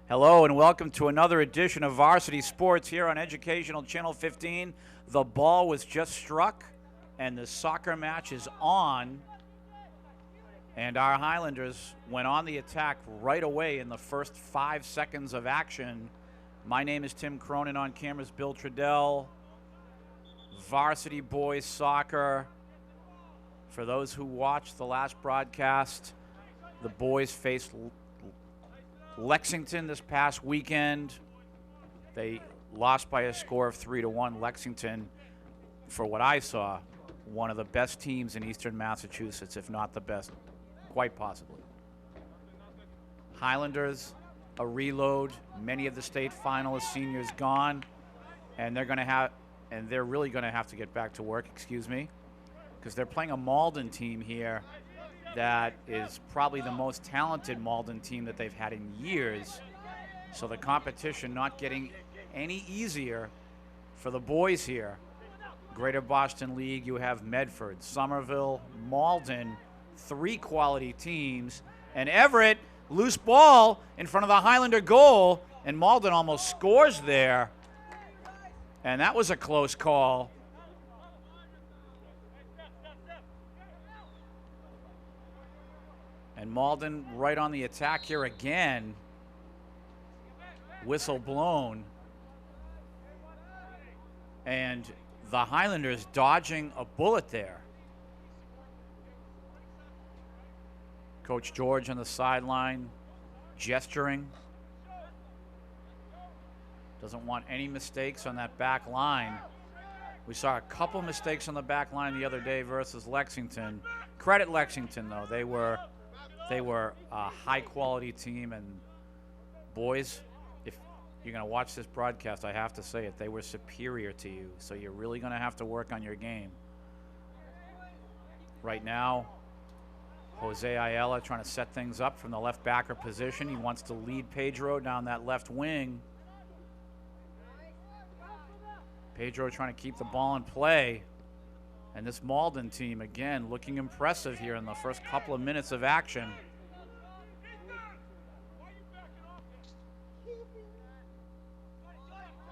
Hello and welcome to another edition of Varsity Sports here on Educational Channel 15. The ball was just struck and the soccer match is on. And our Highlanders went on the attack right away in the first 5 seconds of action. My name is Tim Cronin, on cameras Bill Trudell. Varsity boys soccer. For those who watched the last broadcast, the boys faced Lexington this past weekend. They lost by a score of 3-1. Lexington, for what I saw, one of the best teams in Eastern Massachusetts, if not the best, quite possibly. Highlanders, a reload. Many of the state finalist seniors gone, and they're really going to have to get back to work. Because they're playing a Malden team here that is probably the most talented Malden team that they've had in years. So the competition not getting any easier for the boys here. Greater Boston League, you have Medford, Somerville, Malden, 3 quality teams. And Everett, loose ball in front of the Highlander goal, and Malden almost scores there. And that was a close call. And Malden right on the attack here again. Whistle blown. And the Highlanders dodging a bullet there. Coach George on the sideline, gesturing. Doesn't want any mistakes on that back line. We saw a couple mistakes on the back line the other day versus Lexington. Credit Lexington, though. They were a high-quality team, and boys, if you're going to watch this broadcast, I have to say it, they were superior to you, so you're really going to have to work on your game. Right now, Jose Ayala trying to set things up from the left backer position. He wants to lead Pedro down that left wing. Pedro trying to keep the ball in play. And this Malden team, again, looking impressive here in the first couple of minutes of action.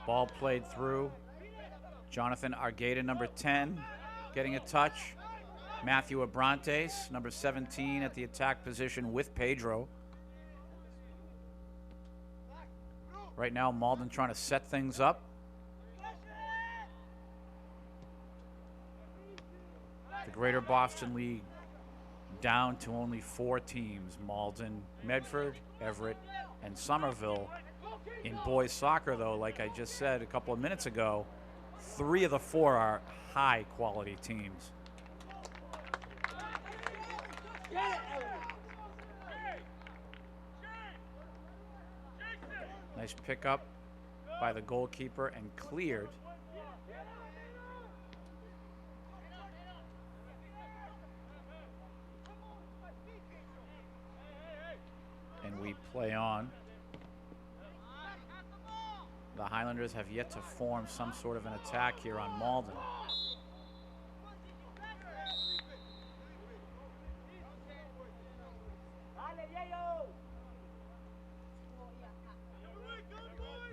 Ball played through. Jonathan Argata, number 10, getting a touch. Matthew Abrantes, number 17, at the attack position with Pedro. Right now, Malden trying to set things up. The Greater Boston League down to only 4 teams: Malden, Medford, Everett, and Somerville. In boys soccer, though, like I just said a couple of minutes ago, 3 of the 4 are high-quality teams. Nice pickup by the goalkeeper and cleared. And we play on. The Highlanders have yet to form some sort of an attack here on Malden.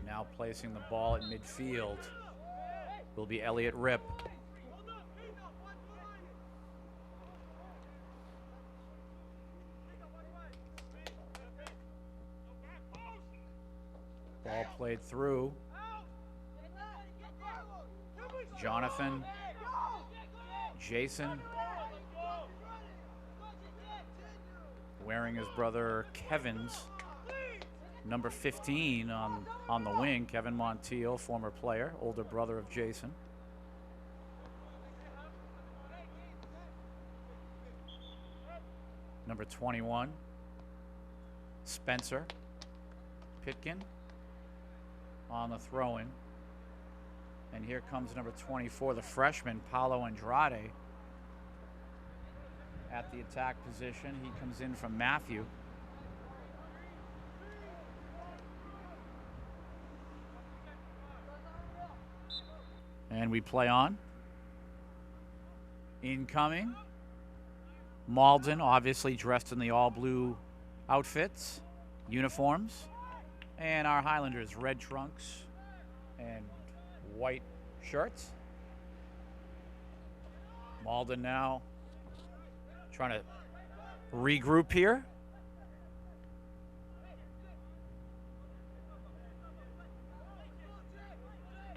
Now placing the ball at midfield will be Elliot Ripp. Ball played through. Jonathan, Jason, wearing his brother Kevin's number 15 on the wing. Kevin Montiel, former player, older brother of Jason. Number 21, Spencer Pitkin on the throw-in. And here comes number 24, the freshman, Paulo Andrade, at the attack position. He comes in from Matthew. And we play on. Incoming. Malden, obviously dressed in the all-blue outfits, uniforms. And our Highlanders, red trunks and white shirts. Malden now trying to regroup here.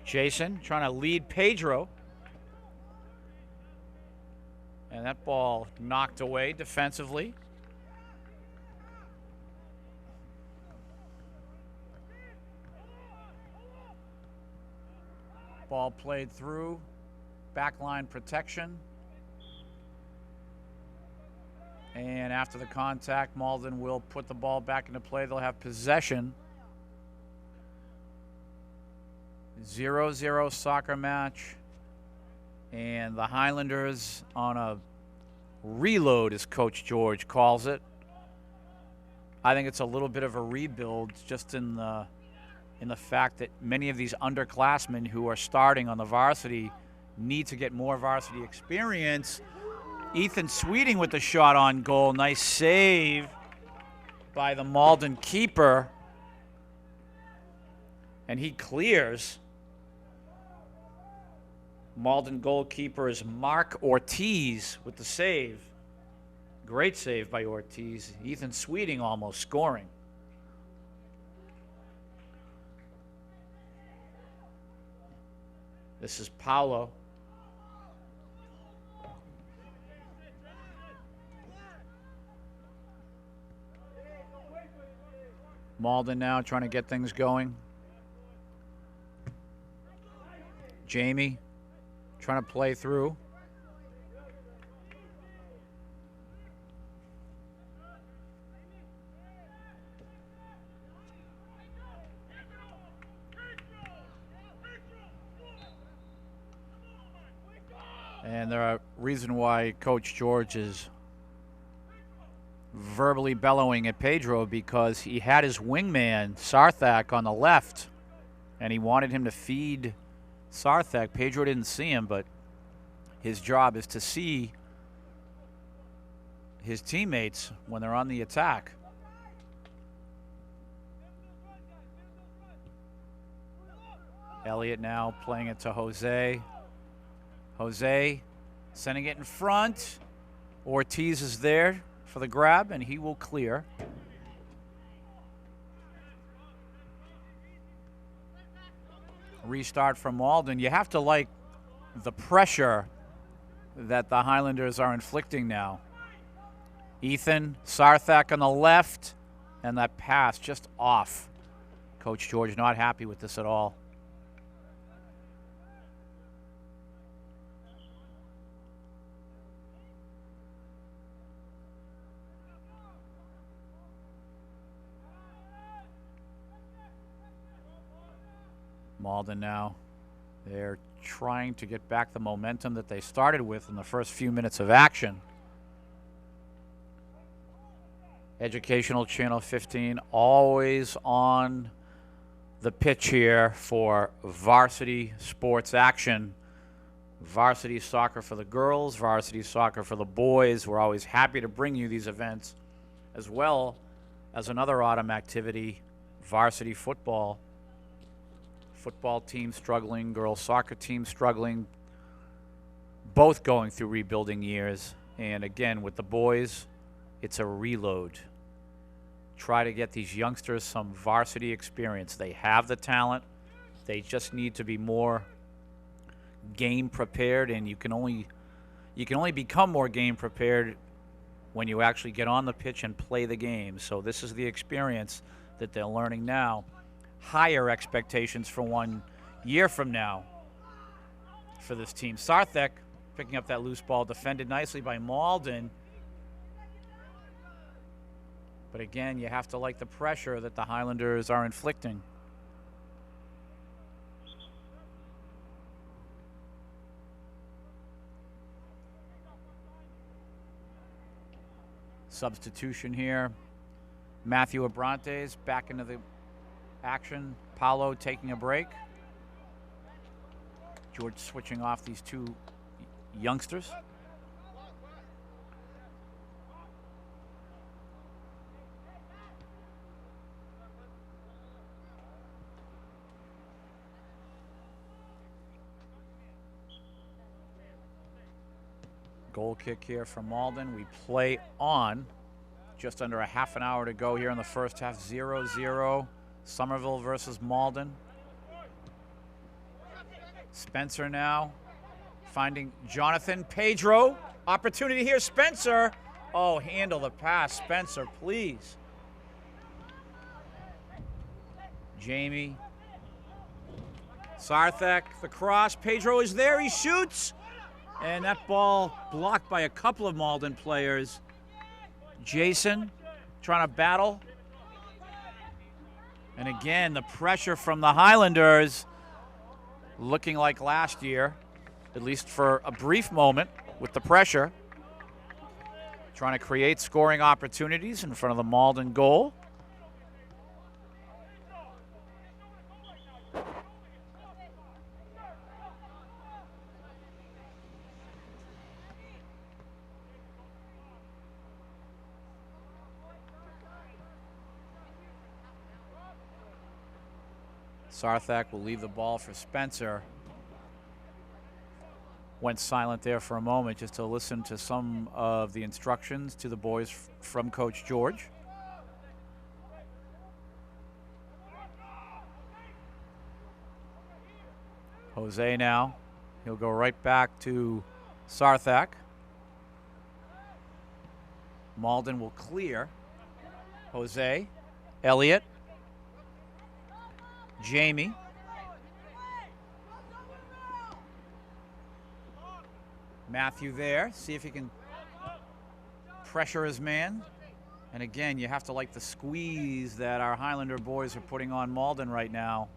Jason trying to lead Pedro. And that ball knocked away defensively. Ball played through. Backline protection. And after the contact, Malden will put the ball back into play. They'll have possession. 0-0 soccer match. And the Highlanders on a reload, as Coach George calls it. I think it's a little bit of a rebuild just in the fact that many of these underclassmen who are starting on the varsity need to get more varsity experience. Ethan Sweeting with the shot on goal. Nice save by the Malden keeper. And he clears. Malden goalkeeper is Mark Ortiz with the save. Great save by Ortiz. Ethan Sweeting almost scoring. This is Paulo. Malden now trying to get things going. Jamie trying to play through. And there are reason why Coach George is verbally bellowing at Pedro, because he had his wingman, Sarthak, on the left, and he wanted him to feed Sarthak. Pedro didn't see him, but his job is to see his teammates when they're on the attack. Elliott now playing it to Jose. Jose sending it in front. Ortiz is there for the grab, and he will clear. Restart from Malden. You have to like the pressure that the Highlanders are inflicting now. Ethan, Sarthak on the left, and that pass just off. Coach George not happy with this at all. Malden now, they're trying to get back the momentum that they started with in the first few minutes of action. Educational Channel 15, always on the pitch here for varsity sports action. Varsity soccer for the girls, varsity soccer for the boys. We're always happy to bring you these events, as well as another autumn activity, varsity football. Football team struggling, girls soccer team struggling, both going through rebuilding years. And again, with the boys, it's a reload. Try to get these youngsters some varsity experience. They have the talent. They just need to be more game prepared, and you can only become more game prepared when you actually get on the pitch and play the game. So this is the experience that they're learning now. Higher expectations for 1 year from now for this team. Sarthak picking up that loose ball, defended nicely by Malden. But again, you have to like the pressure that the Highlanders are inflicting. Substitution here. Matthew Abrantes back into the action. Paulo taking a break. George switching off these two youngsters. Goal kick here from Malden. We play on. Just under a half an hour to go here in the first half. 0-0. Somerville versus Malden. Spencer now finding Jonathan. Pedro. Opportunity here. Spencer. Oh, handle the pass. Spencer, please. Jamie. Sarthak, the cross. Pedro is there. He shoots. And that ball blocked by a couple of Malden players. Jason trying to battle. And again, the pressure from the Highlanders looking like last year, at least for a brief moment with the pressure. Trying to create scoring opportunities in front of the Malden goal. Sarthak will leave the ball for Spencer. Went silent there for a moment just to listen to some of the instructions to the boys from Coach George. Jose now. He'll go right back to Sarthak. Malden will clear. Jose. Elliott. Jamie. Matthew there. See if he can pressure his man. And again, you have to like the squeeze that our Highlander boys are putting on Malden right now.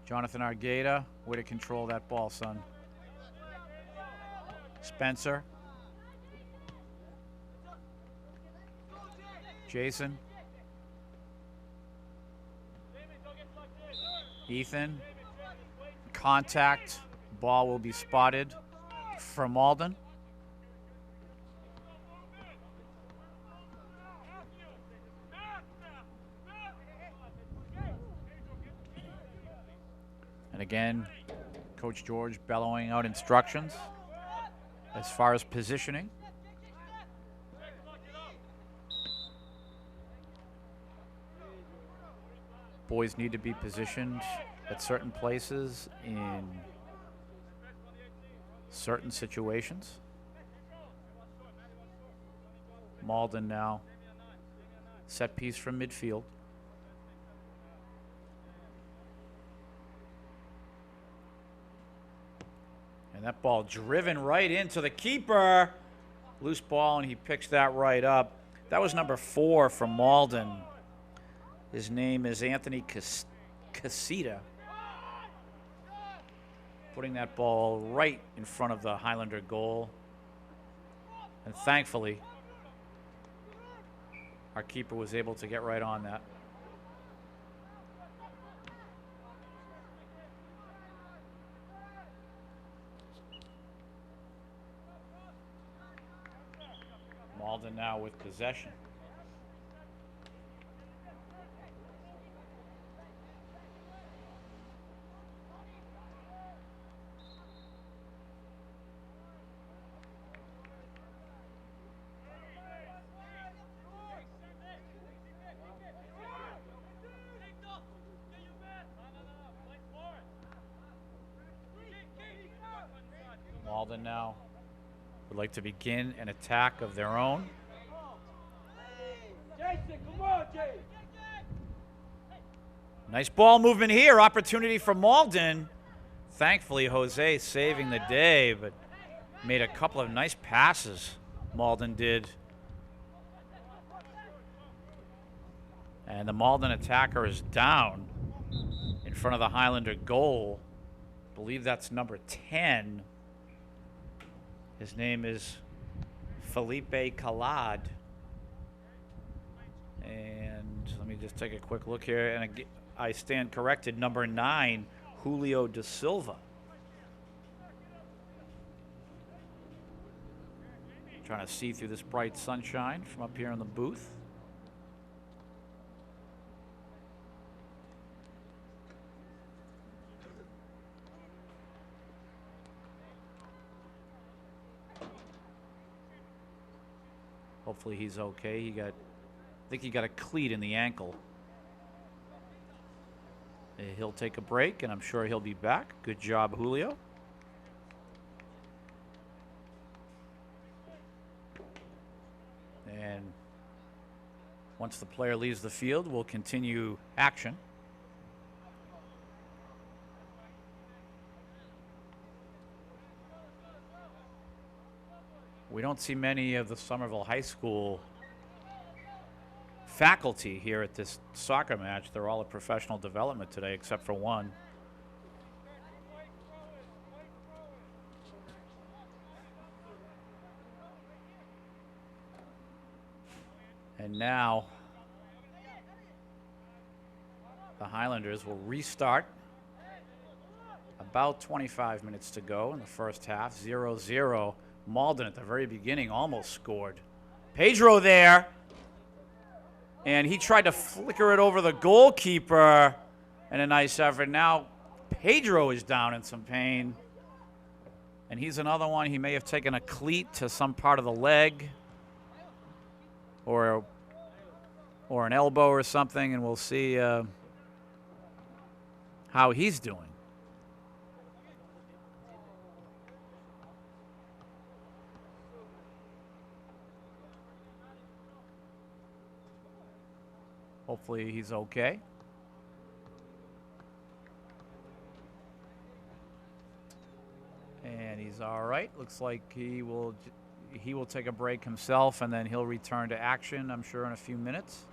Jonathan Argata, way to control that ball, son. Spencer. Jason. Ethan. Contact. Ball will be spotted for Malden. And again, Coach George bellowing out instructions as far as positioning. Boys need to be positioned at certain places in certain situations. Malden now set piece from midfield. And that ball driven right into the keeper. Loose ball, and he picks that right up. That was number 4 from Malden. His name is Anthony Casita. Putting that ball right in front of the Highlander goal. And thankfully, our keeper was able to get right on that. Malden now with possession. Malden now would like to begin an attack of their own. Nice ball movement here. Opportunity for Malden. Thankfully, Jose saving the day, but made a couple of nice passes. Malden did. And the Malden attacker is down in front of the Highlander goal. I believe that's number 10. His name is Felipe Calad. And let me just take a quick look here. And I stand corrected, number 9, Julio da Silva. Trying to see through this bright sunshine from up here in the booth. Hopefully he's okay. I think he got a cleat in the ankle. He'll take a break, and I'm sure he'll be back. Good job, Julio. And once the player leaves the field, we'll continue action. We don't see many of the Somerville High School faculty here at this soccer match. They're all at professional development today, except for one. And now the Highlanders will restart. About 25 minutes to go in the first half. 0-0. Malden at the very beginning almost scored. Pedro there. And he tried to flicker it over the goalkeeper. And a nice effort. Now Pedro is down in some pain. And he's another one. He may have taken a cleat to some part of the leg. Or an elbow or something. And we'll see how he's doing. Hopefully he's okay. And he's all right. Looks like he will take a break himself, and then he'll return to action, I'm sure, in a few minutes.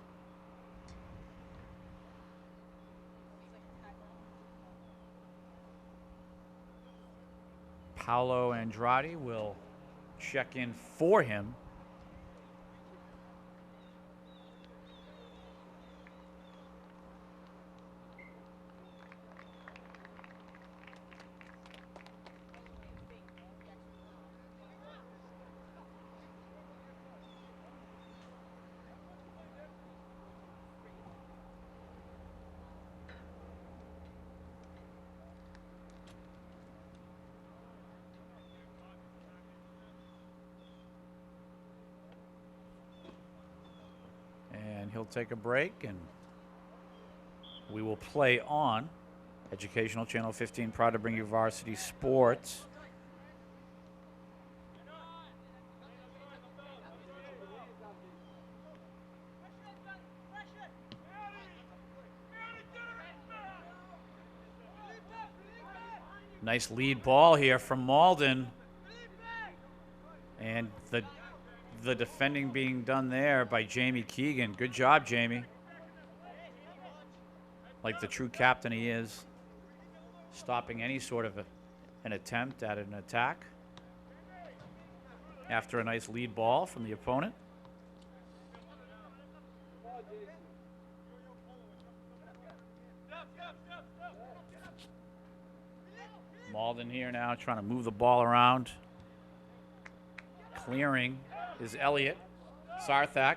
Paolo Andrade will check in for him. He'll take a break, and we will play on. Educational Channel 15, proud to bring you Varsity Sports. Nice lead ball here from Malden. And the defending being done there by Jamie Keegan. Good job, Jamie. Like the true captain he is, stopping any sort of an attempt at an attack after a nice lead ball from the opponent. Malden here now trying to move the ball around. Clearing is Elliott. Sarthak.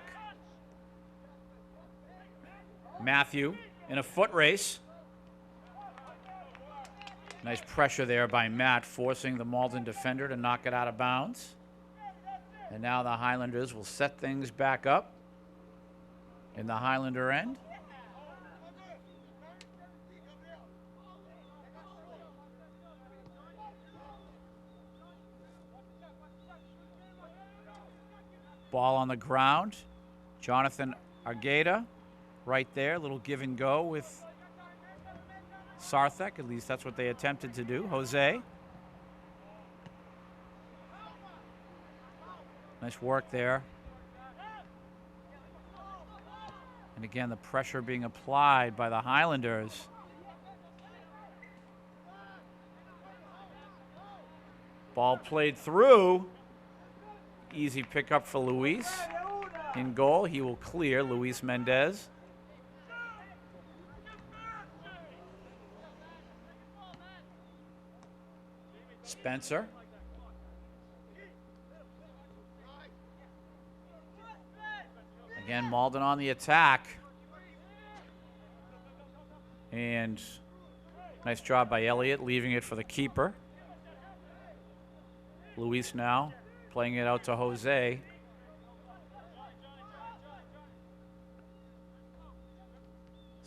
Matthew in a foot race. Nice pressure there by Matt, forcing the Malden defender to knock it out of bounds. And now the Highlanders will set things back up in the Highlander end. Ball on the ground. Jonathan Argueda right there. Little give and go with Sarthak. At least that's what they attempted to do. Jose. Nice work there. And again, the pressure being applied by the Highlanders. Ball played through. Easy pickup for Luis. In goal, he will clear. Luis Mendez. Spencer. Again, Malden on the attack. And nice job by Elliott, leaving it for the keeper. Luis now playing it out to Jose.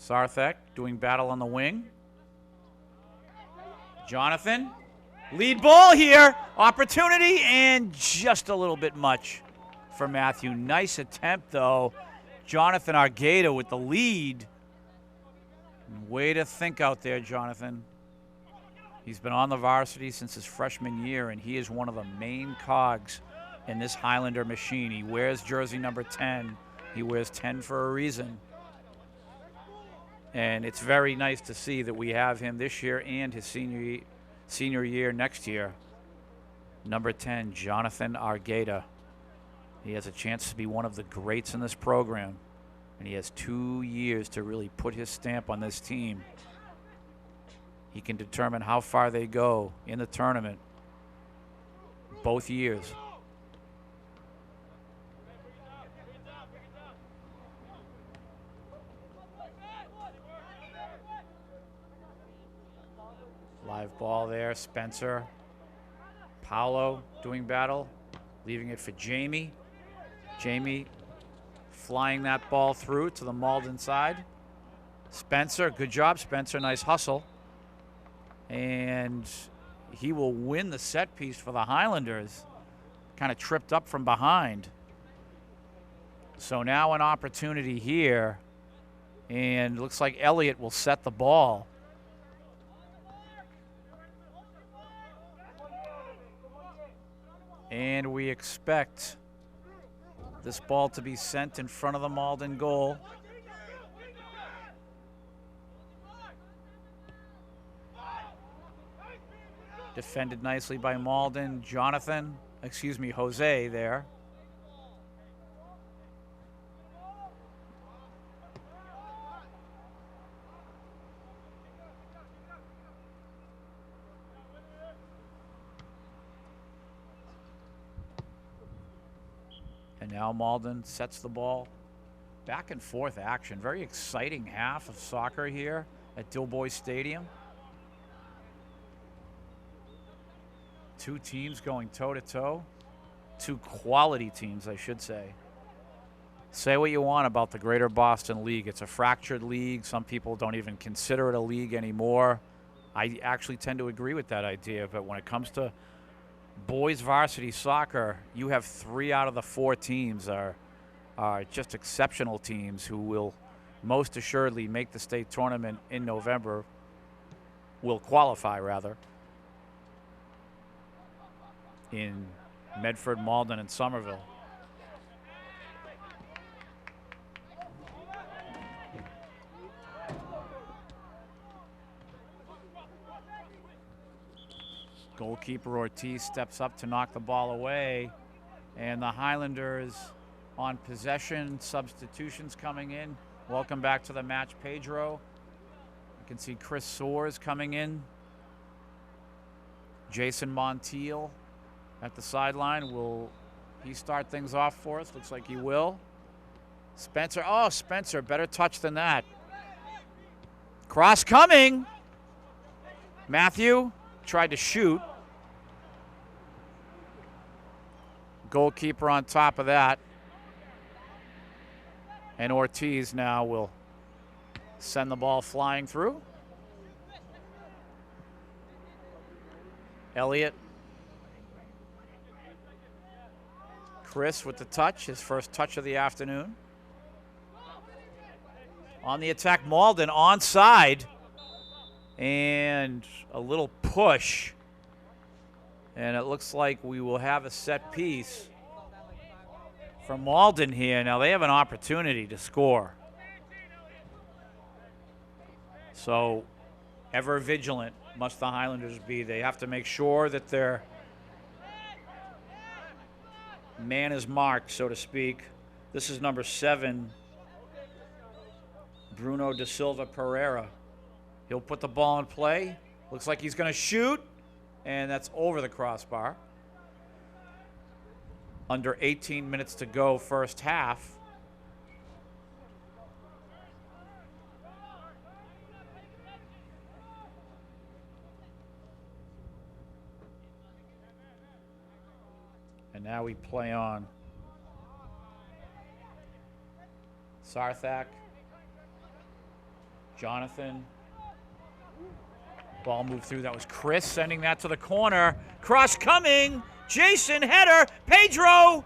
Sarthek doing battle on the wing. Jonathan, lead ball here. Opportunity, and just a little bit much for Matthew. Nice attempt, though. Jonathan Argueta with the lead. Way to think out there, Jonathan. He's been on the varsity since his freshman year, and he is one of the main cogs in this Highlander machine. He wears jersey number 10. He wears 10 for a reason. And it's very nice to see that we have him this year and his senior year next year. Number 10, Jonathan Argueta. He has a chance to be one of the greats in this program. And he has 2 years to really put his stamp on this team. He can determine how far they go in the tournament both years. Live ball there, Spencer. Paolo doing battle, leaving it for Jamie. Jamie flying that ball through to the Malden side. Spencer, good job, Spencer, nice hustle. And he will win the set piece for the Highlanders. Kind of tripped up from behind. So now an opportunity here. And looks like Elliott will set the ball. And we expect this ball to be sent in front of the Malden goal. Defended nicely by Malden. Jose there. And now Malden sets the ball. Back and forth action. Very exciting half of soccer here at Dilboy Stadium. Two teams going toe-to-toe. Two quality teams, I should say. Say what you want about the Greater Boston League. It's a fractured league. Some people don't even consider it a league anymore. I actually tend to agree with that idea, but when it comes to boys varsity soccer, you have 3 out of the 4 teams are just exceptional teams who will most assuredly make the state tournament in November, will qualify rather, in Medford, Malden, and Somerville. Goalkeeper Ortiz steps up to knock the ball away. And the Highlanders on possession. Substitutions coming in. Welcome back to the match, Pedro. You can see Chris Soares coming in. Jason Montiel at the sideline. Will he start things off for us? Looks like he will. Spencer. Oh, Spencer, better touch than that. Cross coming. Matthew tried to shoot. Goalkeeper on top of that. And Ortiz now will send the ball flying through. Elliott. Chris with the touch, his first touch of the afternoon. On the attack, Malden onside. And a little push. And it looks like we will have a set piece from Malden here. Now they have an opportunity to score. So ever vigilant must the Highlanders be. They have to make sure that their man is marked, so to speak. This is number 7, Bruno da Silva Pereira. He'll put the ball in play. Looks like he's going to shoot, and that's over the crossbar. Under 18 minutes to go, first half. And now we play on. Sarthak. Jonathan. Ball moved through. That was Chris sending that to the corner. Cross coming. Jason, header. Pedro.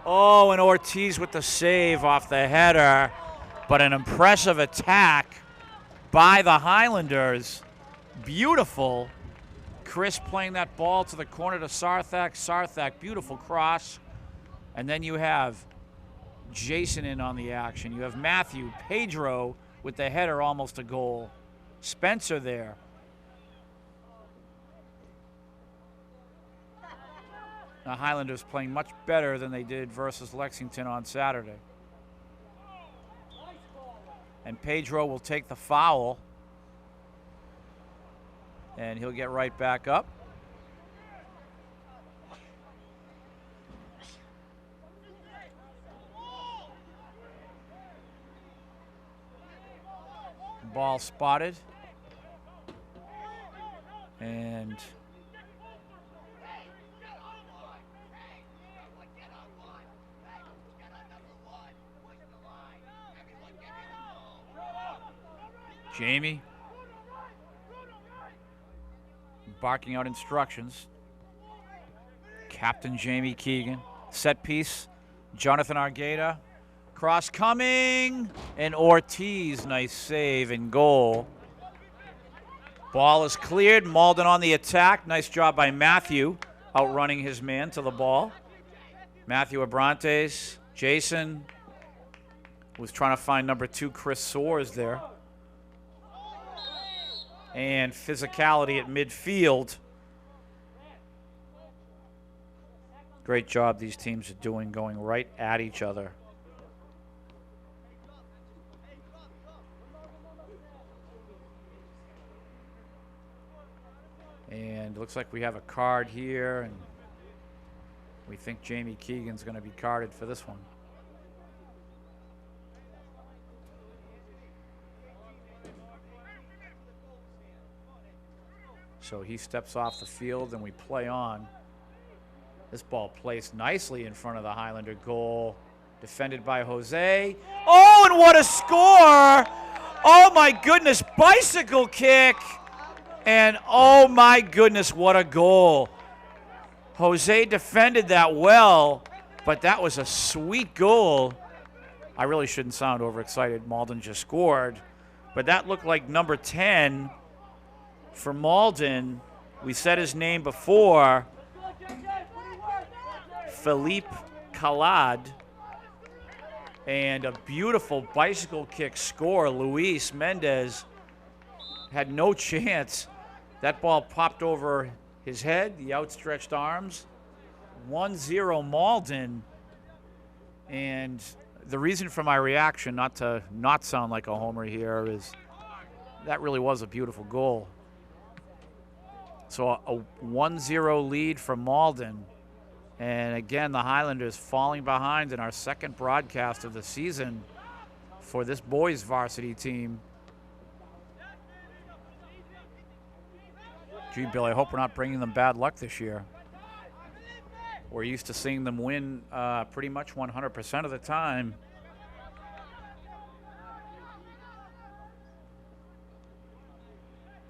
Oh, and Ortiz with the save off the header. But an impressive attack by the Highlanders. Beautiful. Chris playing that ball to the corner to Sarthak. Sarthak, beautiful cross. And then you have Jason in on the action. You have Matthew, Pedro with the header almost a goal. Spencer there. The Highlanders playing much better than they did versus Lexington on Saturday. And Pedro will take the foul. And he'll get right back up. Ball spotted. And Jamie barking out instructions. Captain Jamie Keegan. Set piece. Jonathan Argueta. Cross coming. And Ortiz. Nice save and goal. Ball is cleared. Malden on the attack. Nice job by Matthew. Outrunning his man to the ball. Matthew Abrantes. Jason was trying to find number 2, Chris Soares there. And physicality at midfield. Great job these teams are doing, going right at each other. And it looks like we have a card here, and we think Jamie Keegan's going to be carded for this one. So he steps off the field and we play on. This ball placed nicely in front of the Highlander goal. Defended by Jose. Oh, and what a score! Oh my goodness, bicycle kick! And oh my goodness, what a goal. Jose defended that well, but that was a sweet goal. I really shouldn't sound overexcited. Malden just scored. But that looked like number 10 for Malden. We said his name before. Philippe Calad. And a beautiful bicycle kick score. Luis Mendez had no chance. That ball popped over his head, the outstretched arms. 1-0 Malden. And the reason for my reaction, not to not sound like a homer here, is that really was a beautiful goal. So a 1-0 lead for Malden. And again, the Highlanders falling behind in our second broadcast of the season for this boys varsity team. Gee, Bill, I hope we're not bringing them bad luck this year. We're used to seeing them win pretty much 100% of the time.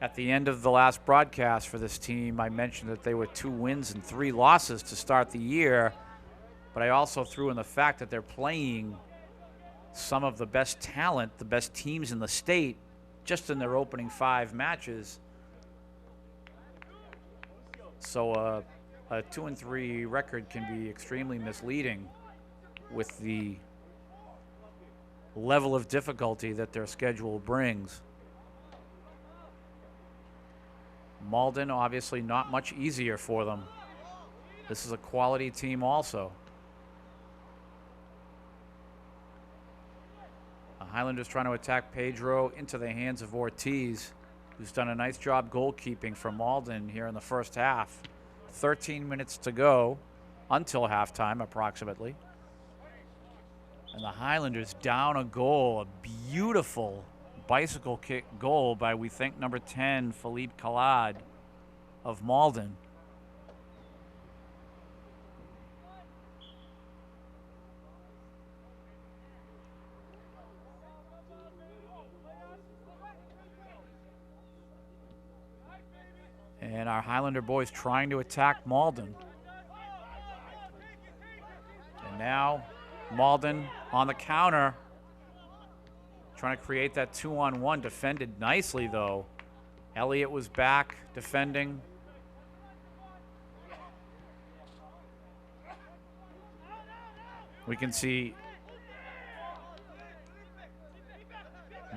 At the end of the last broadcast for this team, I mentioned that they were 2 wins and 3 losses to start the year, but I also threw in the fact that they're playing some of the best talent, the best teams in the state, just in their opening 5 matches. So a 2-3 record can be extremely misleading with the level of difficulty that their schedule brings. Malden, obviously not much easier for them. This is a quality team also. The Highlanders trying to attack Pedro into the hands of Ortiz, who's done a nice job goalkeeping for Malden here in the first half. 13 minutes to go until halftime, approximately. And the Highlanders down a goal, a beautiful bicycle kick goal by, we think, number 10, Philippe Calad of Malden. And our Highlander boys trying to attack Malden. And now Malden on the counter, trying to create that 2-on-1. Defended nicely, though. Elliott was back defending. We can see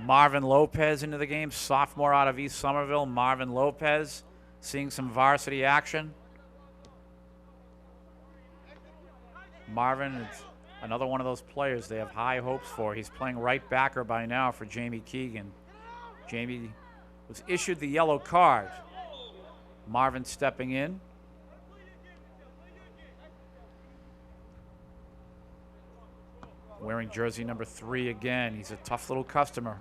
Marvin Lopez into the game, sophomore out of East Somerville. Marvin Lopez seeing some varsity action. Marvin is another one of those players they have high hopes for. He's playing right backer by now for Jamie Keegan. Jamie was issued the yellow card. Marvin stepping in. Wearing jersey number 3 again. He's a tough little customer.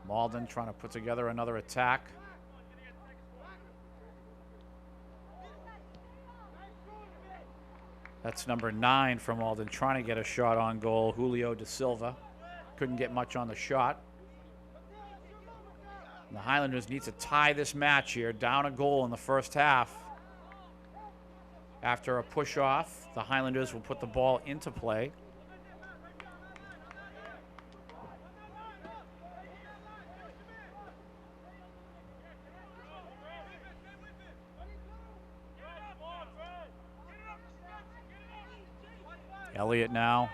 Malden trying to put together another attack. That's number 9 from Malden, trying to get a shot on goal. Julio Da Silva couldn't get much on the shot. And the Highlanders need to tie this match here, down a goal in the first half. After a push off, the Highlanders will put the ball into play. Elliott now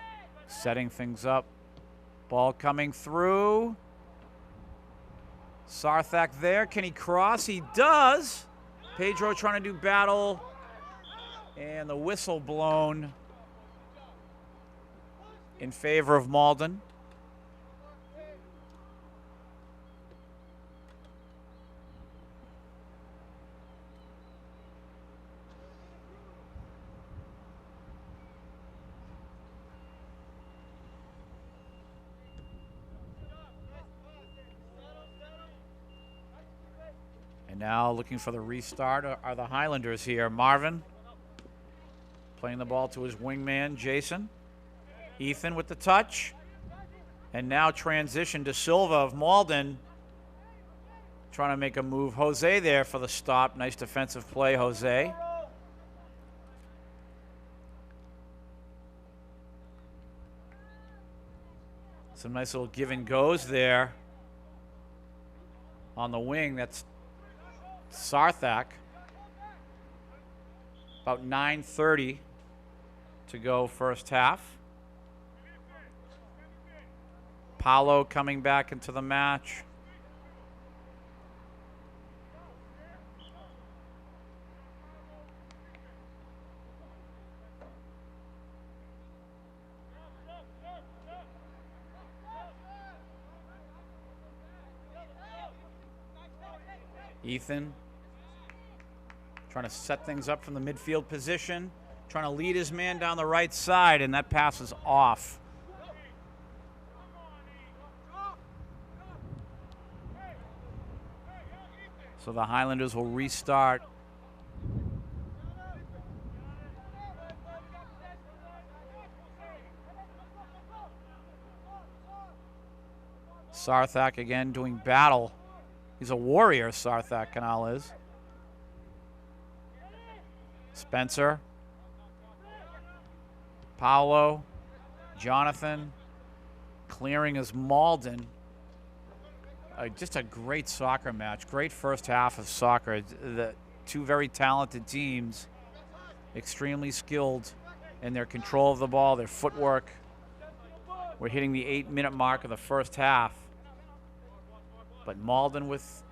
setting things up. Ball coming through. Sarthak there. Can he cross? He does. Pedro trying to do battle. And the whistle blown in favor of Malden. Now looking for the restart are the Highlanders here. Marvin playing the ball to his wingman, Jason. Ethan with the touch. And now transition to Silva of Malden. Trying to make a move. Jose there for the stop. Nice defensive play, Jose. Some nice little give and goes there on the wing. That's Sarthak. About 9:30 to go first half. Paulo coming back into the match. Ethan trying to set things up from the midfield position, trying to lead his man down the right side, and that pass is off. So the Highlanders will restart. Sarthak again doing battle. He's a warrior, Sarthak Canal is. Spencer. Paulo. Jonathan. Clearing his Malden. Just a great soccer match. Great first half of soccer. The two very talented teams. Extremely skilled in their control of the ball, their footwork. We're hitting the 8-minute mark of the first half. But Malden with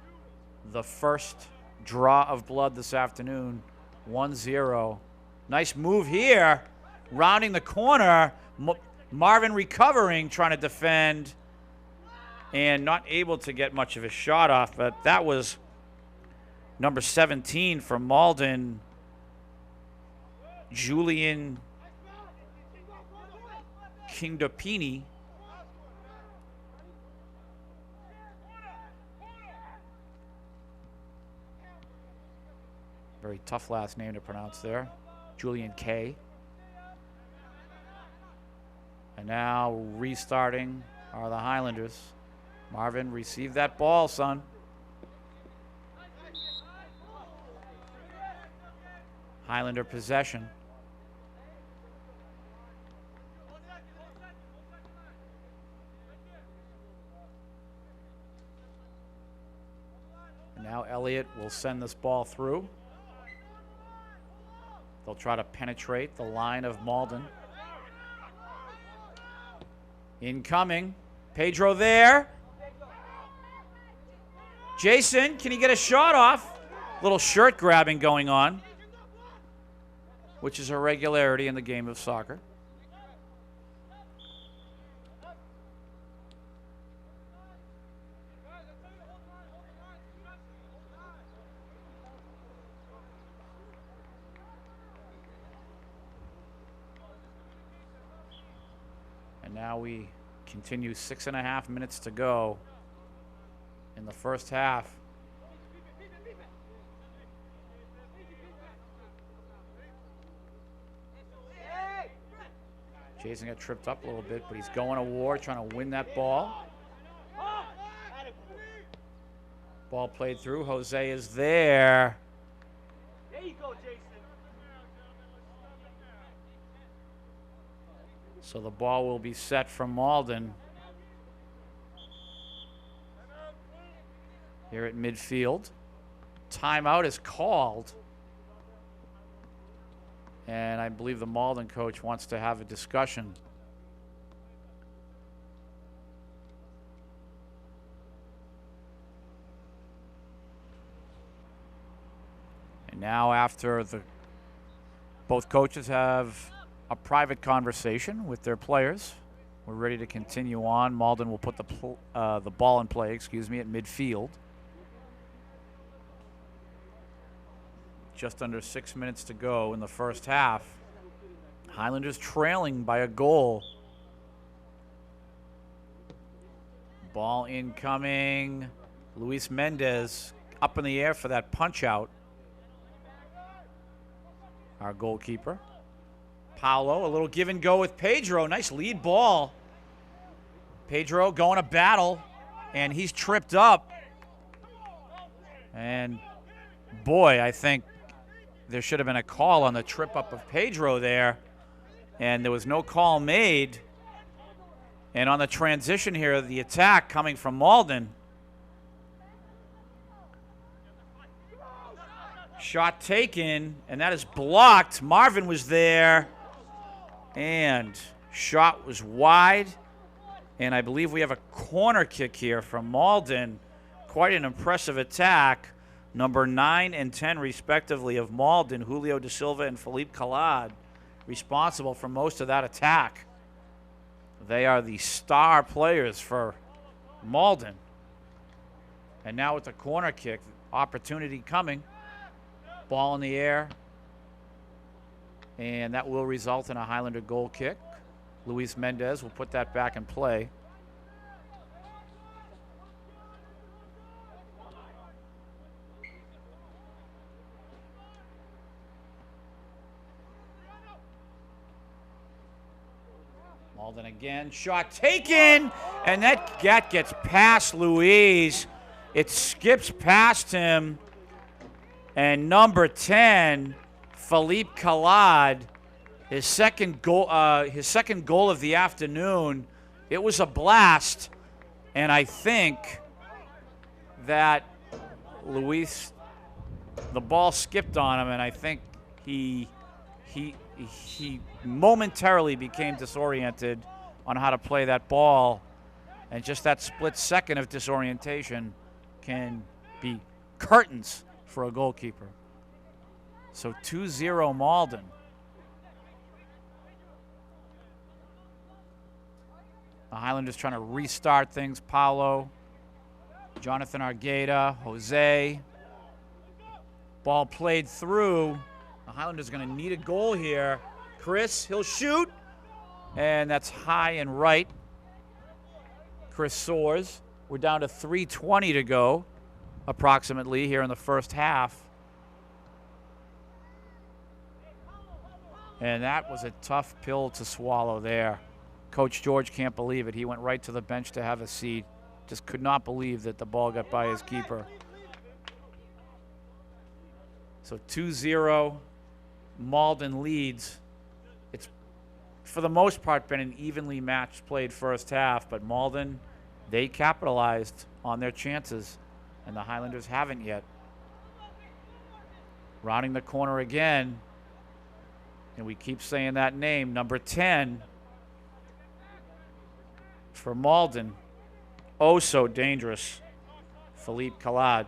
the first draw of blood this afternoon, 1-0. Nice move here, rounding the corner. Marvin recovering, trying to defend, and not able to get much of a shot off, but that was number 17 for Malden, Julian Kingdopini. Very tough last name to pronounce there. Julian K. And now restarting are the Highlanders. Marvin, receive that ball, son. Highlander possession. And now Elliott will send this ball through. They'll try to penetrate the line of Malden. Incoming. Pedro there. Jason, can he get a shot off? Little shirt grabbing going on, which is a regularity in the game of soccer. And now we continue, 6.5 minutes to go in the first half. Jason got tripped up a little bit, but he's going to war, trying to win that ball. Ball played through. Jose is there. There you go, Jason. So the ball will be set from Malden here at midfield. Timeout is called. And I believe the Malden coach wants to have a discussion. And now after both coaches have a private conversation with their players, we're ready to continue on. Malden will put the ball in play, at midfield. Just under 6 minutes to go in the first half. Highlanders trailing by a goal. Ball incoming. Luis Mendez up in the air for that punch out. Our goalkeeper. Paulo, a little give and go with Pedro. Nice lead ball. Pedro going to battle, and he's tripped up. And boy, I think there should have been a call on the trip up of Pedro there, and there was no call made. And on the transition here, the attack coming from Malden. Shot taken, and that is blocked. Marvin was there, and shot was wide. And I believe we have a corner kick here from Malden. Quite an impressive attack. Number 9 and 10, respectively, of Malden, Julio Da Silva and Philippe Calad, responsible for most of that attack. They are the star players for Malden. And now with the corner kick, opportunity coming. Ball in the air. And that will result in a Highlander goal kick. Luis Mendez will put that back in play. Malden again, shot taken, and that gets past Luis. It skips past him, and number 10, Philippe Calad, his second goal of the afternoon. It was a blast, and I think that Luis, the ball skipped on him, and I think he momentarily became disoriented on how to play that ball, and just that split second of disorientation can be curtains for a goalkeeper. So 2-0 Malden. The Highlanders trying to restart things. Paulo, Jonathan Argueda, Jose. Ball played through. The Highlanders are going to need a goal here. Chris, he'll shoot. And that's high and right. Chris soars. We're down to 3:20 to go, approximately, here in the first half. And that was a tough pill to swallow there. Coach George can't believe it. He went right to the bench to have a seat. Just could not believe that the ball got by his keeper. So 2-0, Malden leads. It's, for the most part, been an evenly matched played first half, but Malden, they capitalized on their chances, and the Highlanders haven't yet. Rounding the corner again, and we keep saying that name, number 10 for Malden. Oh, so dangerous, Philippe Collard.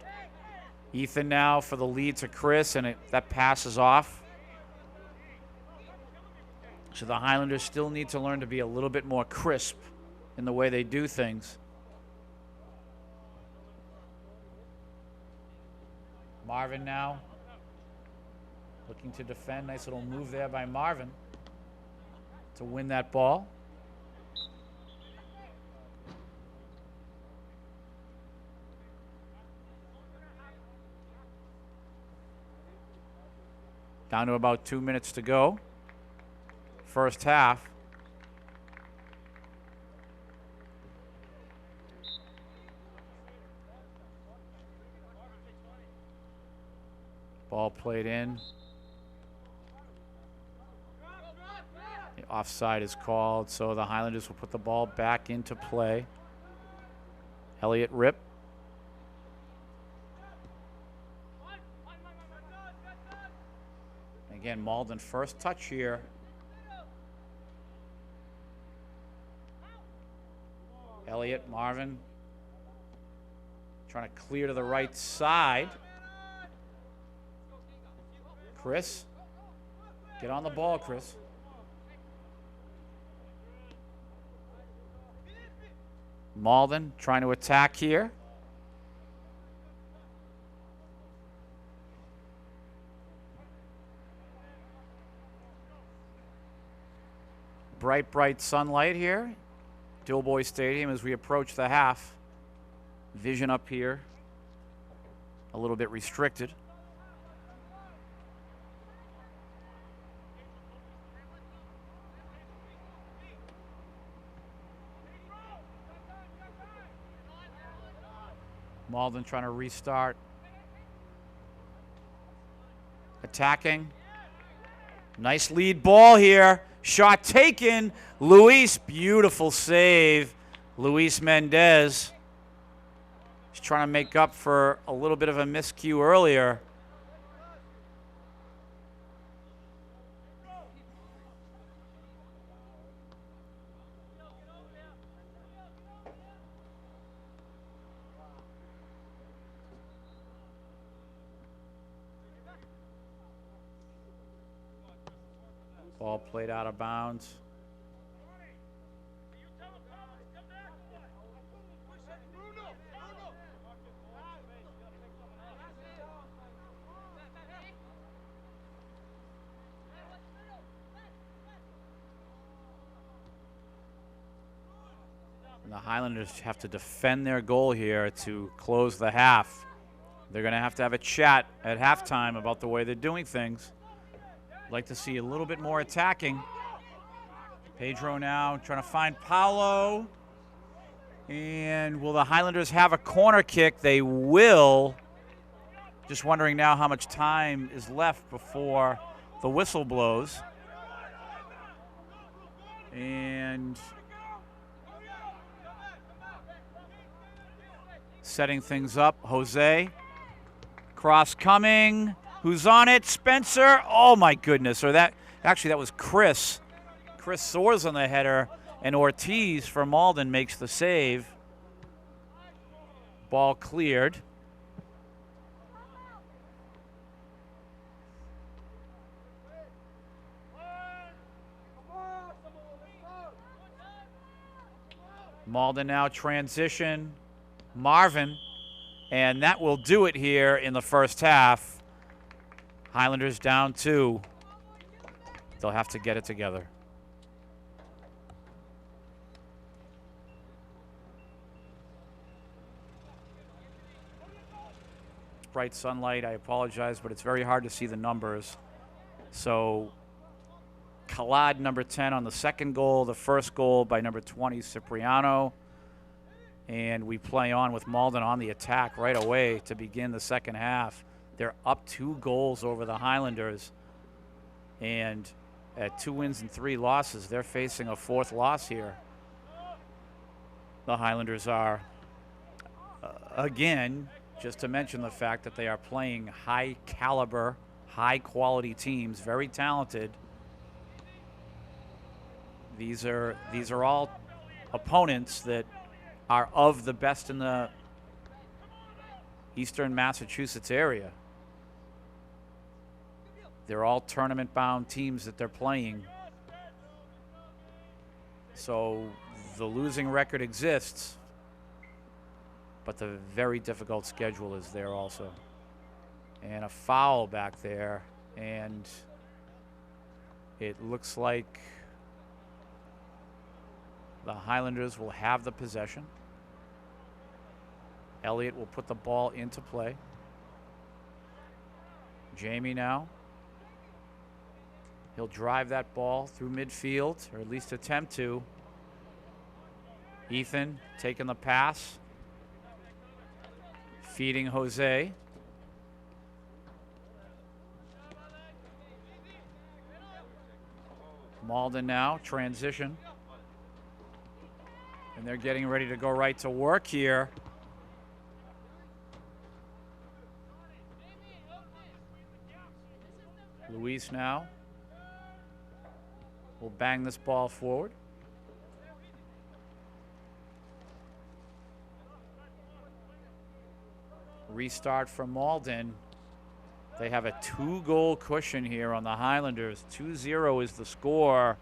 Ethan now for the lead to Chris, and that passes off. So the Highlanders still need to learn to be a little bit more crisp in the way they do things. Marvin now looking to defend. Nice little move there by Marvin to win that ball. Down to about 2 minutes to go. First half. Ball played in. The offside is called, so the Highlanders will put the ball back into play. Elliott Rip. Again, Malden first touch here. Elliott, Marvin trying to clear to the right side. Chris, get on the ball, Chris. Malden trying to attack here. Bright, bright sunlight here. Dilboy Stadium as we approach the half. Vision up here a little bit restricted. Malden trying to restart. Attacking. Nice lead ball here. Shot taken. Luis, beautiful save. Luis Mendez. He's trying to make up for a little bit of a miscue earlier. Ball played out of bounds. And the Highlanders have to defend their goal here to close the half. They're going to have a chat at halftime about the way they're doing things. Like to see a little bit more attacking. Pedro now trying to find Paolo. And will the Highlanders have a corner kick? They will. Just wondering now how much time is left before the whistle blows. And setting things up, Jose. Cross coming. Who's on it? Spencer. Oh, my goodness. Or that was Chris. Chris soars on the header, and Ortiz from Malden makes the save. Ball cleared. Malden now transition. Marvin. And that will do it here in the first half. Highlanders down 2. They'll have to get it together. It's bright sunlight. I apologize, but it's very hard to see the numbers. So Halad, number 10, on the second goal. The first goal by number 20, Cipriano. And we play on with Malden on the attack right away to begin the second half. They're up 2 goals over the Highlanders. And at 2 wins and 3 losses, they're facing a 4th loss here. The Highlanders are, again, just to mention the fact that they are playing high caliber, high quality teams, very talented. These are all opponents that are of the best in the Eastern Massachusetts area. They're all tournament-bound teams that they're playing. So the losing record exists, but the very difficult schedule is there also. And a foul back there, and it looks like the Highlanders will have the possession. Elliott will put the ball into play. Jamie now. He'll drive that ball through midfield, or at least attempt to. Ethan taking the pass. Feeding Jose. Malden now, transition. And they're getting ready to go right to work here. Luis now will bang this ball forward. Restart from Malden. They have a 2-goal cushion here on the Highlanders. 2-0 is the score.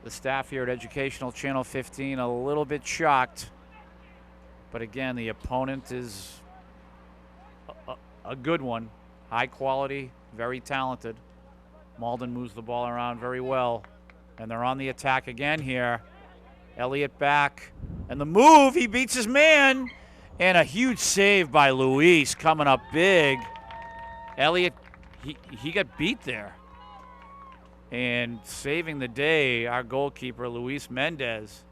The staff here at Educational Channel 15 a little bit shocked. But again, the opponent is a good one. High quality, very talented. Malden moves the ball around very well. And they're on the attack again here. Elliott back. And the move, he beats his man. And a huge save by Luis coming up big. Elliott, he got beat there. And saving the day, our goalkeeper, Luis Mendez,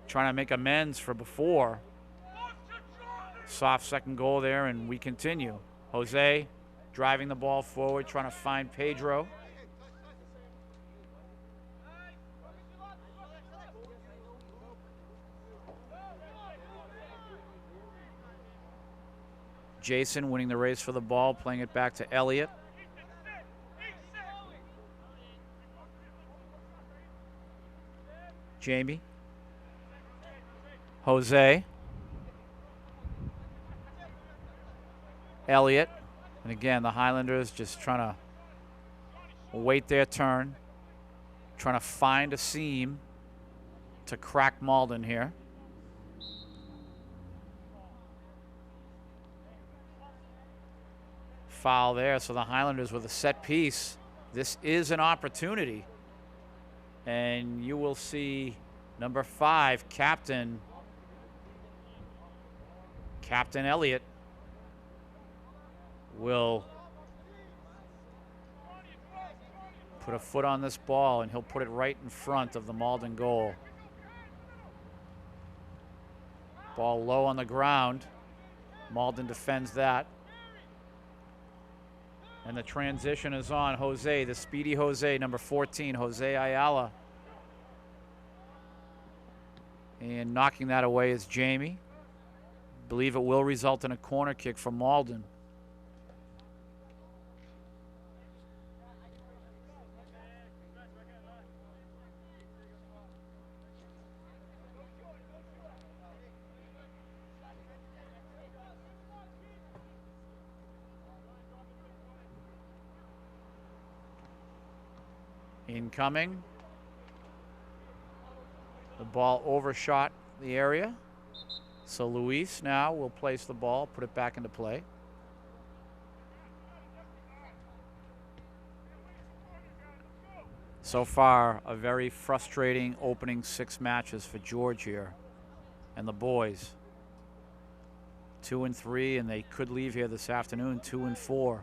trying to make amends for before. Soft second goal there, and we continue. Jose driving the ball forward, trying to find Pedro. Jason winning the race for the ball, playing it back to Elliott. Jamie. Jose. Elliott. And again, the Highlanders just trying to wait their turn. Trying to find a seam to crack Malden here. Foul there, so the Highlanders with a set piece. This is an opportunity. And you will see number 5, Captain Elliott will put a foot on this ball, and he'll put it right in front of the Malden goal. Ball low on the ground. Malden defends that. And the transition is on Jose, the speedy Jose, number 14, Jose Ayala. And knocking that away is Jamie. Believe it will result in a corner kick for Malden. Incoming. The ball overshot the area. So Luis now will place the ball, put it back into play. So far, a very frustrating opening 6 matches for George here and the boys. 2-3, and they could leave here this afternoon 2-4.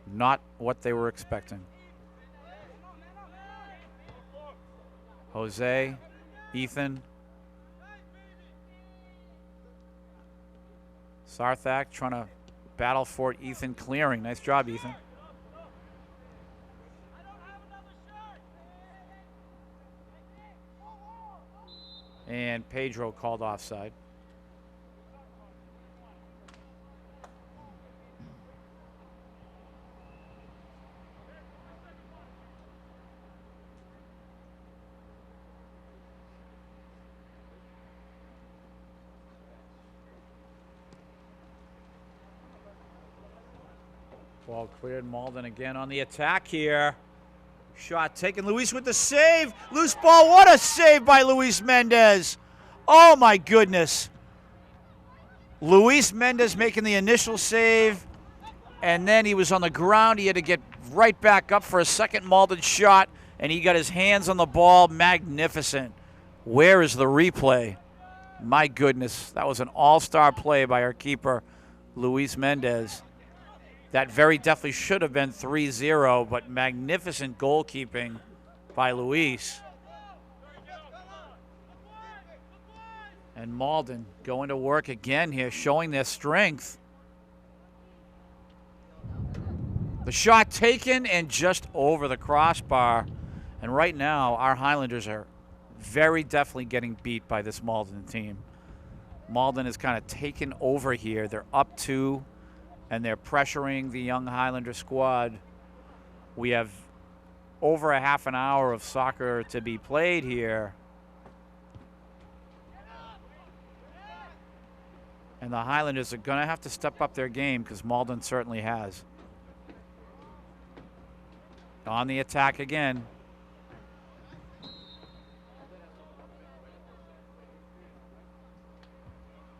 Not what they were expecting. Jose, Ethan. Sarthak trying to battle for it. Ethan clearing. Nice job, Ethan. And Pedro called offside. Ball cleared. Malden again on the attack here. Shot taken. Luis with the save. Loose ball. What a save by Luis Mendez. Oh, my goodness. Luis Mendez making the initial save, and then he was on the ground. He had to get right back up for a second Malden shot, and he got his hands on the ball. Magnificent. Where is the replay? My goodness. That was an all-star play by our keeper, Luis Mendez. That very definitely should have been 3-0, but magnificent goalkeeping by Luis. And Malden going to work again here, showing their strength. The shot taken and just over the crossbar. And right now, our Highlanders are very definitely getting beat by this Malden team. Malden is kind of taken over here. They're up 2. And they're pressuring the young Highlander squad. We have over a half an hour of soccer to be played here. And the Highlanders are going to have to step up their game because Malden certainly has. On the attack again.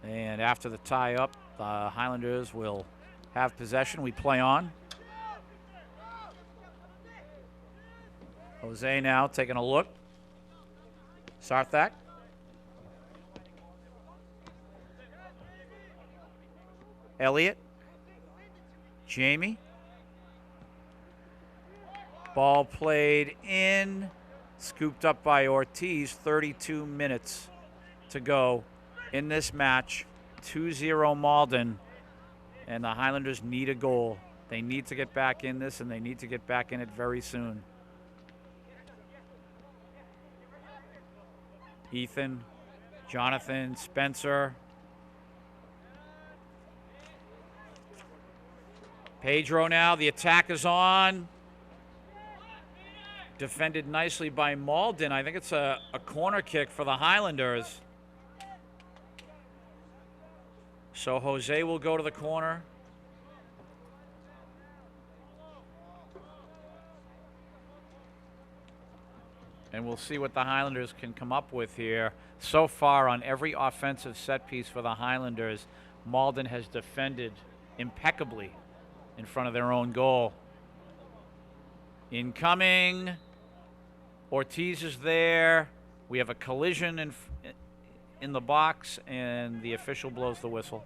And after the tie-up, the Highlanders will have possession. We play on. Jose now taking a look. Sarthak. Elliott. Jamie. Ball played in. Scooped up by Ortiz. 32 minutes to go in this match. 2-0 Malden. And the Highlanders need a goal. They need to get back in this, and they need to get back in it very soon. Ethan, Jonathan, Spencer. Pedro now, the attack is on. Defended nicely by Malden. I think it's a corner kick for the Highlanders. So Jose will go to the corner. And we'll see what the Highlanders can come up with here. So far on every offensive set piece for the Highlanders, Malden has defended impeccably in front of their own goal. Incoming. Ortiz is there. We have a collision in the box, and the official blows the whistle.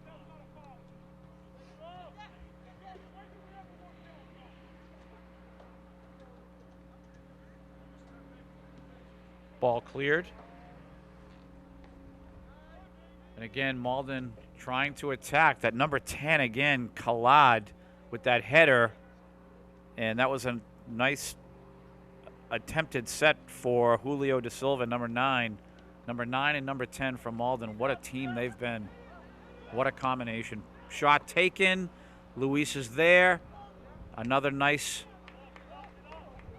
Ball cleared. And again, Malden trying to attack. That number 10 again, Khalad, with that header. And that was a nice attempted set for Julio da Silva, number 9. Number 9 and number 10 from Malden. What a team they've been. What a combination. Shot taken. Luis is there. Another nice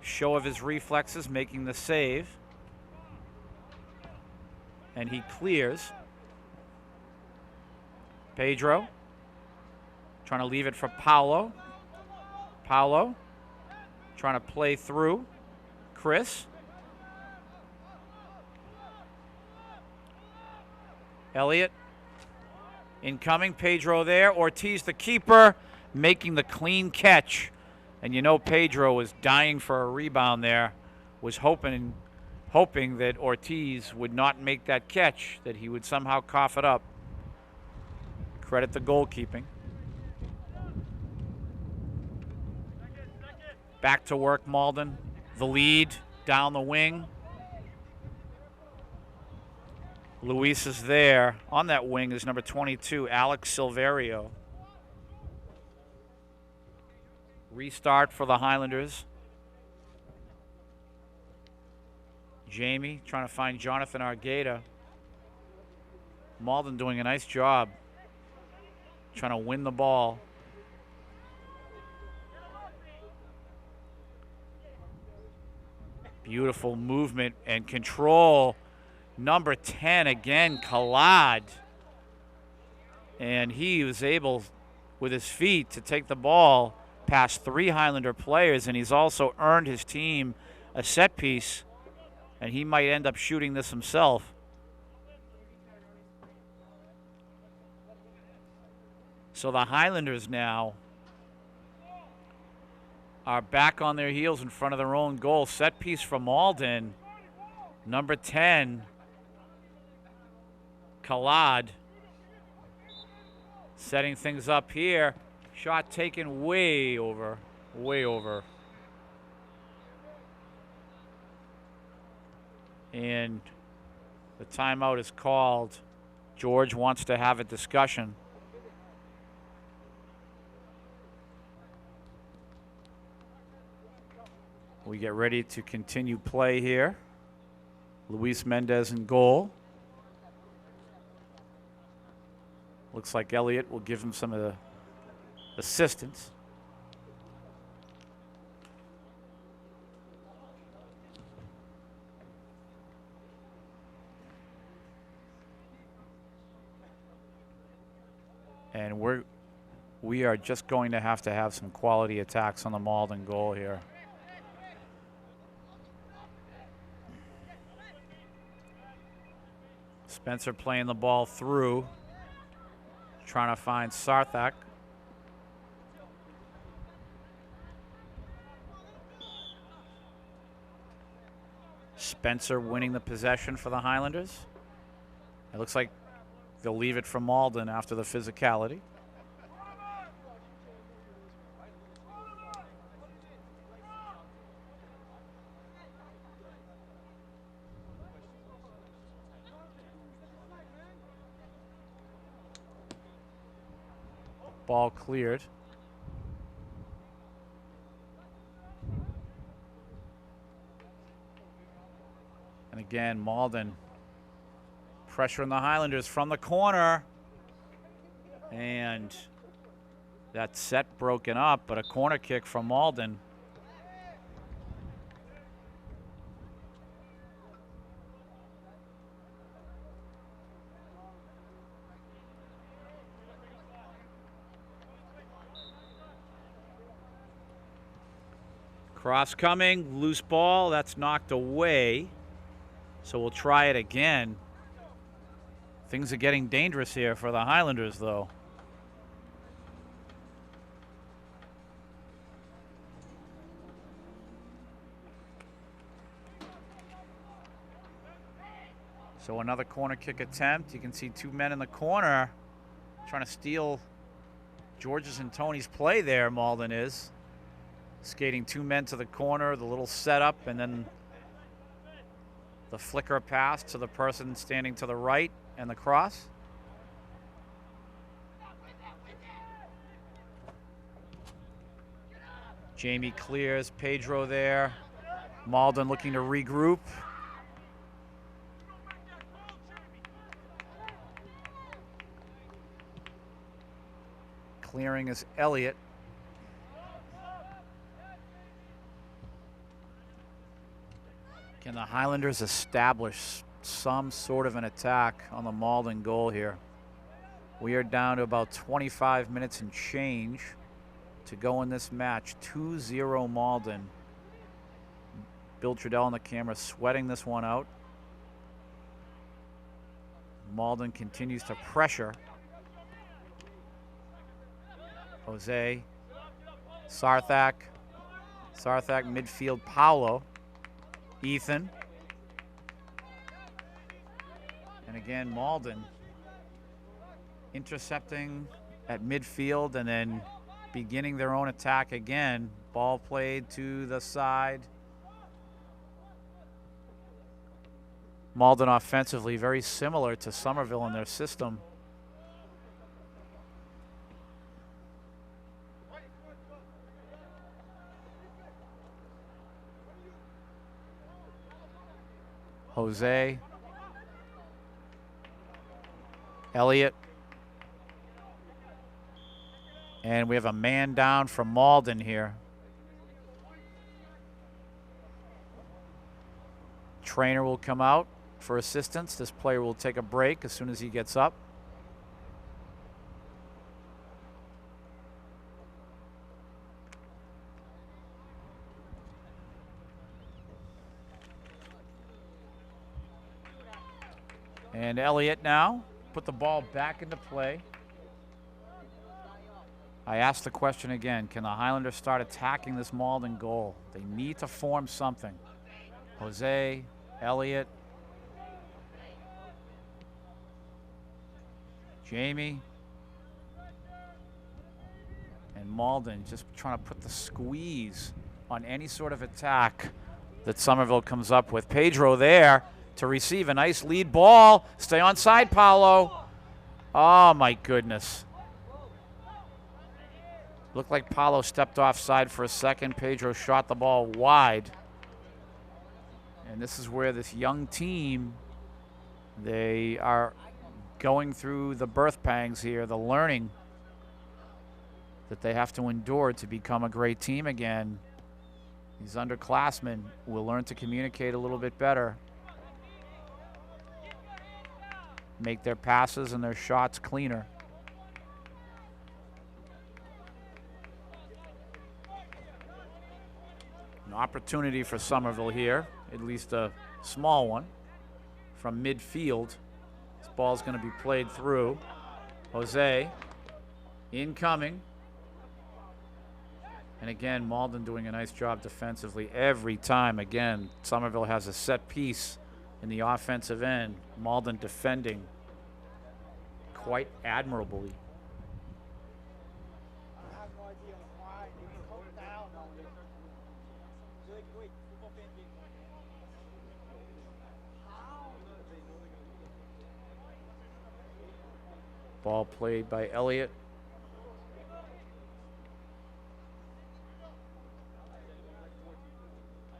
show of his reflexes, making the save. And he clears. Pedro trying to leave it for Paulo. Paulo trying to play through. Chris. Elliott incoming. Pedro there. Ortiz, the keeper, making the clean catch. And you know Pedro was dying for a rebound there. Was hoping that Ortiz would not make that catch, that he would somehow cough it up. Credit the goalkeeping. Back to work, Malden. The lead down the wing. Luis is there. On that wing is number 22, Alex Silverio. Restart for the Highlanders. Jamie trying to find Jonathan Argueta. Malden doing a nice job trying to win the ball. Beautiful movement and control. Number 10 again, Khalad. And he was able, with his feet, to take the ball past 3 Highlander players, and he's also earned his team a set piece, and he might end up shooting this himself. So the Highlanders now are back on their heels in front of their own goal. Set piece from Malden. Number 10, Khalad, setting things up here. Shot taken way over, way over. And the timeout is called. George wants to have a discussion. We get ready to continue play here. Luis Mendez in goal. Looks like Elliott will give him some of the assistance. And we are just going to have some quality attacks on the Malden goal here. Spencer playing the ball through, trying to find Sarthak. Spencer winning the possession for the Highlanders. It looks like they'll leave it for Malden after the physicality. Ball cleared. And again, Malden pressuring the Highlanders from the corner. And that set broken up, but a corner kick from Malden. Cross coming, loose ball, that's knocked away. So we'll try it again. Things are getting dangerous here for the Highlanders, though. So another corner kick attempt. You can see 2 men in the corner trying to steal George's and Tony's play there, Malden is. Skating 2 men to the corner, the little setup, and then the flicker pass to the person standing to the right and the cross. Jamie clears, Pedro there. Malden looking to regroup. Clearing is Elliott. Can the Highlanders establish some sort of an attack on the Malden goal here? We are down to about 25 minutes and change to go in this match. 2-0 Malden. Bill Trudell on the camera sweating this one out. Malden continues to pressure. Jose. Sarthak. Sarthak midfield, Paolo. Ethan. And again, Malden intercepting at midfield and then beginning their own attack again. Ball played to the side. Malden offensively very similar to Somerville in their system. Jose. Elliott. And we have a man down from Malden here. Trainer will come out for assistance. This player will take a break as soon as he gets up. And Elliott now put the ball back into play. I asked the question again, can the Highlanders start attacking this Malden goal? They need to form something. Jose, Elliott, Jamie, and Malden just trying to put the squeeze on any sort of attack that Somerville comes up with. Pedro there to receive a nice lead ball. Stay on side, Paolo. Oh, my goodness. Looked like Paolo stepped offside for a second. Pedro shot the ball wide. And this is where this young team, they are going through the birth pangs here, the learning that they have to endure to become a great team again. These underclassmen will learn to communicate a little bit better, make their passes and their shots cleaner. An opportunity for Somerville here, at least a small one, from midfield. This ball's going to be played through. Jose, incoming. And again, Malden doing a nice job defensively every time. Again, Somerville has a set piece in the offensive end. Malden defending quite admirably. Ball played by Elliott.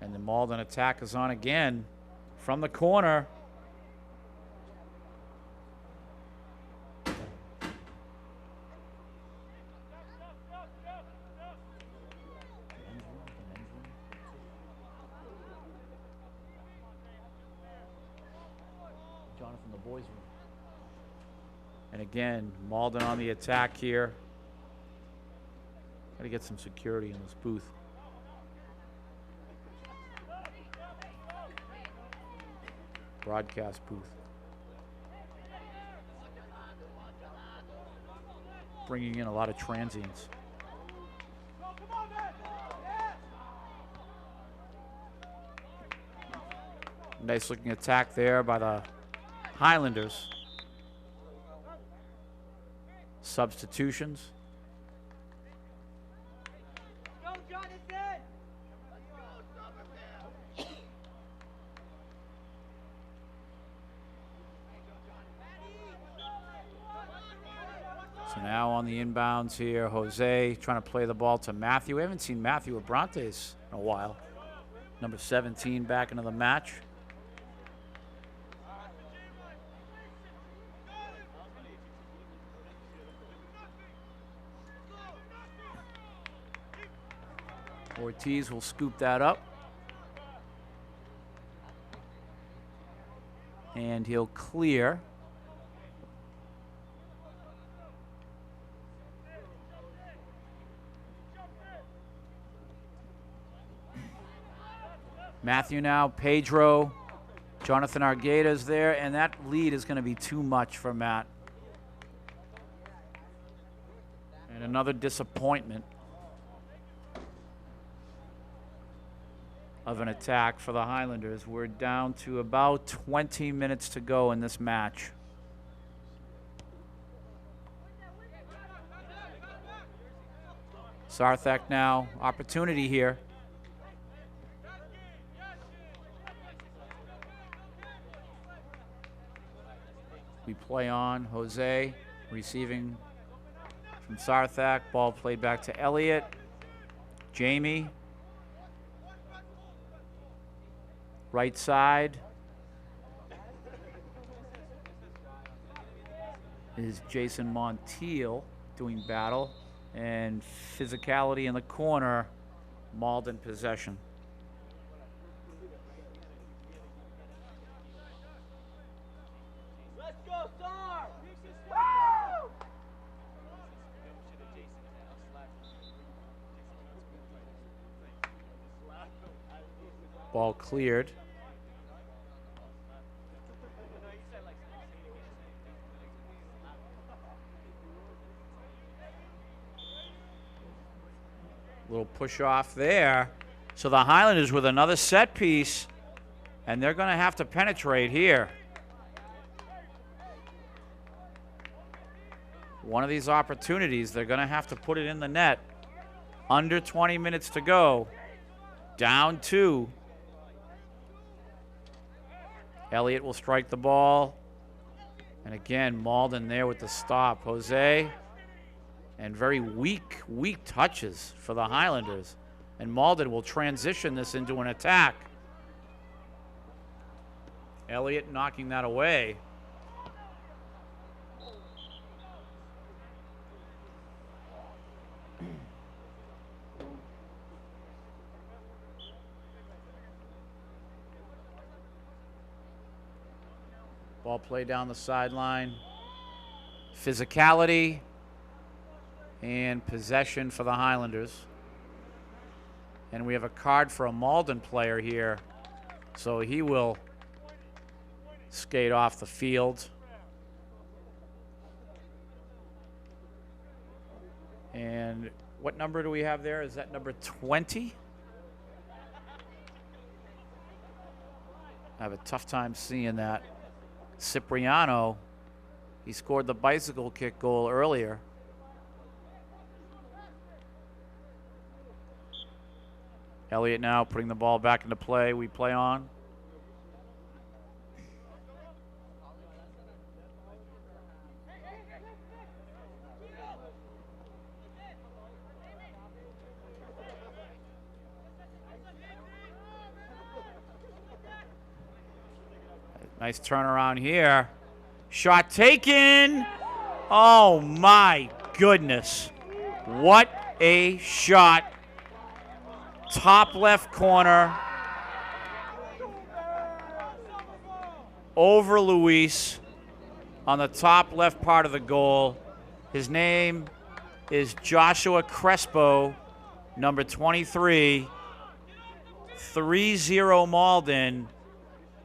And the Malden attack is on again from the corner. Jonathan, the boys' room. And again, Malden on the attack here. Got to get some security in this booth. Broadcast booth. Bringing in a lot of transients. Nice looking attack there by the Highlanders. Substitutions. Go, Jonathan! So now on the inbounds here, Jose trying to play the ball to Matthew. We haven't seen Matthew Abrantes in a while. Number 17 back into the match. Ortiz will scoop that up. And he'll clear. Matthew now, Pedro, Jonathan Argueda's there, and that lead is going to be too much for Matt. And another disappointment of an attack for the Highlanders. We're down to about 20 minutes to go in this match. Sarthak now, opportunity here. We play on. Jose receiving from Sarthak. Ball played back to Elliott. Jamie. Right side is Jason Montiel doing battle. And physicality in the corner, Malden possession. Let's go, Star! Ball cleared. Little push off there. So the Highlanders with another set piece, and they're going to have to penetrate here. One of these opportunities, they're going to have to put it in the net. Under 20 minutes to go. Down 2. Elliott will strike the ball. And again, Malden there with the stop. Jose. And very weak touches for the Highlanders. And Malden will transition this into an attack. Elliott knocking that away. Ball played down the sideline. Physicality and possession for the Highlanders. And we have a card for a Malden player here. So he will skate off the field. And what number do we have there? Is that number 20? I have a tough time seeing that. Cipriano, he scored the bicycle kick goal earlier. Elliott now putting the ball back into play. We play on. Nice turnaround here. Shot taken. Oh my goodness. What a shot. Top left corner. Over Luis on the top left part of the goal. His name is Joshua Crespo, number 23. 3-0 Malden.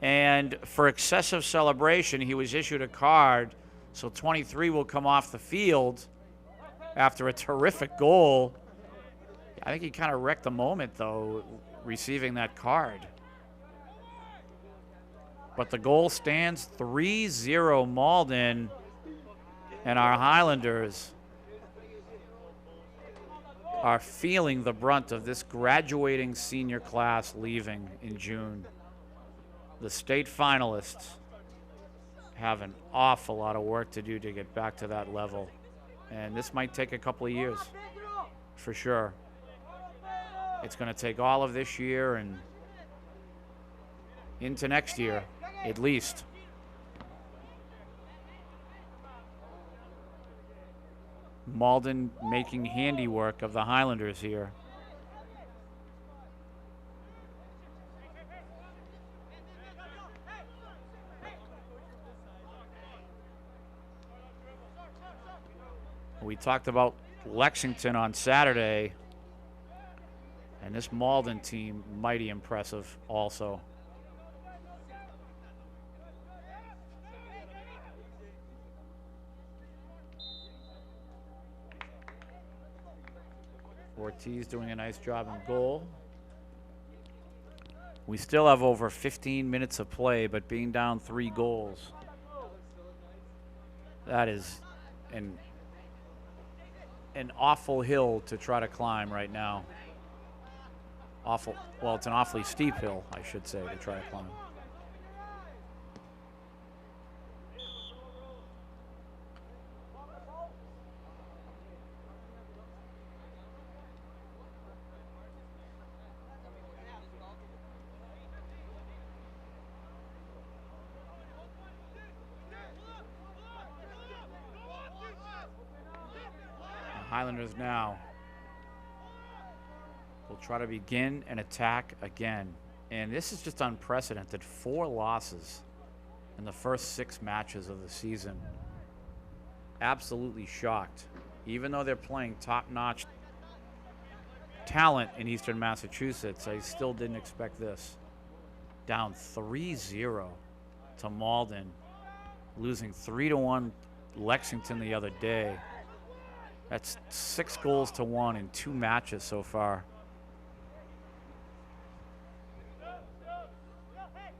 And for excessive celebration, he was issued a card. So 23 will come off the field after a terrific goal. I think he kind of wrecked the moment, though, receiving that card. But the goal stands 3-0 Malden, and our Highlanders are feeling the brunt of this graduating senior class leaving in June. The state finalists have an awful lot of work to do to get back to that level. And this might take a couple of years, for sure. It's going to take all of this year and into next year, at least. Malden making handiwork of the Highlanders here. We talked about Lexington on Saturday, and this Malden team, mighty impressive also. Ortiz doing a nice job in goal. We still have over 15 minutes of play, but being down 3 goals, that is, and an awful hill to try to climb right now. Awful. Well, it's an awfully steep hill, I should say, to try to climb. Highlanders now will try to begin an attack again. And this is just unprecedented. 4 losses in the first 6 matches of the season. Absolutely shocked. Even though they're playing top-notch talent in Eastern Massachusetts, I still didn't expect this. Down 3-0 to Malden, losing 3-1 Lexington the other day. That's 6 goals to 1 in 2 matches so far.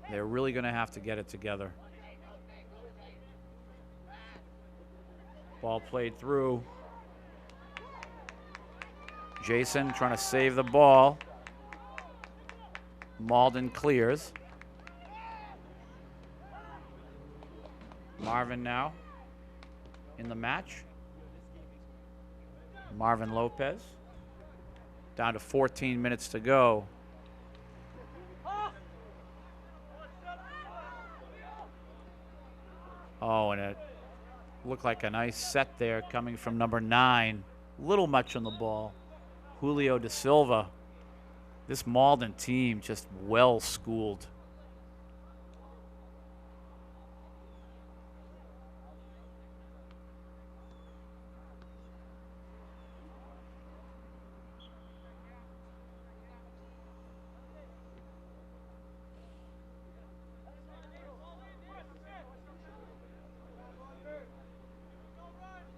They're really going to have to get it together. Ball played through. Jason trying to save the ball. Malden clears. Marvin now in the match. Marvin Lopez. Down to 14 minutes to go. Oh, and it looked like a nice set there coming from number 9. Little much on the ball. Julio da Silva. This Malden team just well schooled.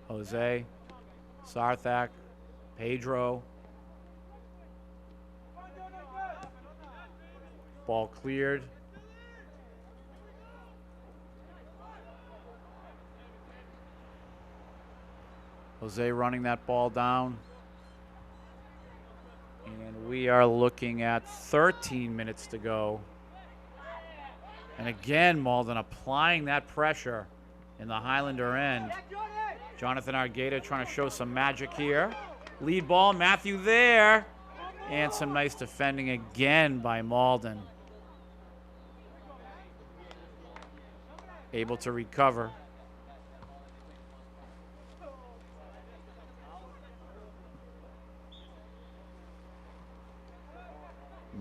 Jose, Sarthak, Pedro. Ball cleared. Jose running that ball down. And we are looking at 13 minutes to go. And again, Malden applying that pressure in the Highlander end. Jonathan Argata trying to show some magic here. Lead ball, Matthew there. And some nice defending again by Malden. Able to recover.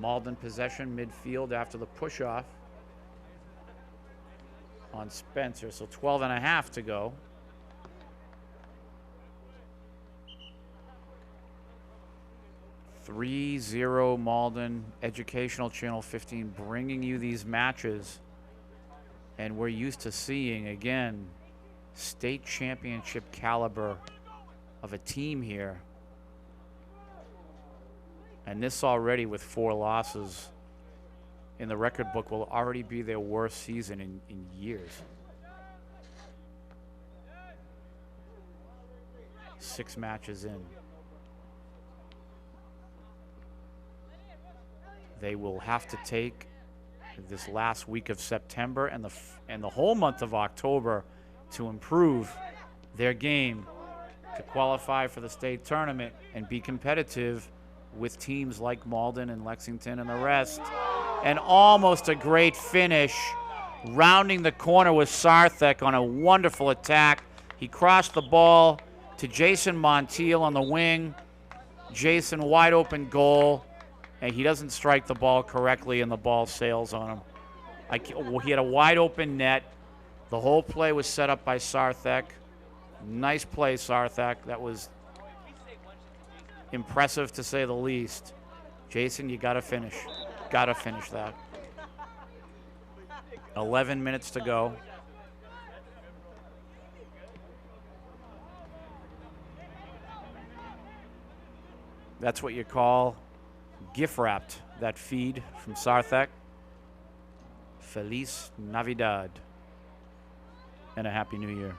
Malden possession midfield after the push-off on Spencer. So 12 and a half to go. 3-0 Malden, Educational Channel 15 bringing you these matches. And we're used to seeing, again, state championship caliber of a team here. And this already with 4 losses in the record book will already be their worst season in years. 6 matches in. They will have to take this last week of September and the whole month of October to improve their game to qualify for the state tournament and be competitive with teams like Malden and Lexington and the rest. And almost a great finish. Rounding the corner with Sarthak on a wonderful attack. He crossed the ball to Jason Montiel on the wing. Jason wide open goal. And he doesn't strike the ball correctly, and the ball sails on him. He had a wide open net. The whole play was set up by Sarthak. Nice play, Sarthak. That was impressive to say the least. Jason, you got to finish. Got to finish that. 11 minutes to go. That's what you call gift wrapped, that feed from Sarthak. Feliz Navidad and a Happy New Year.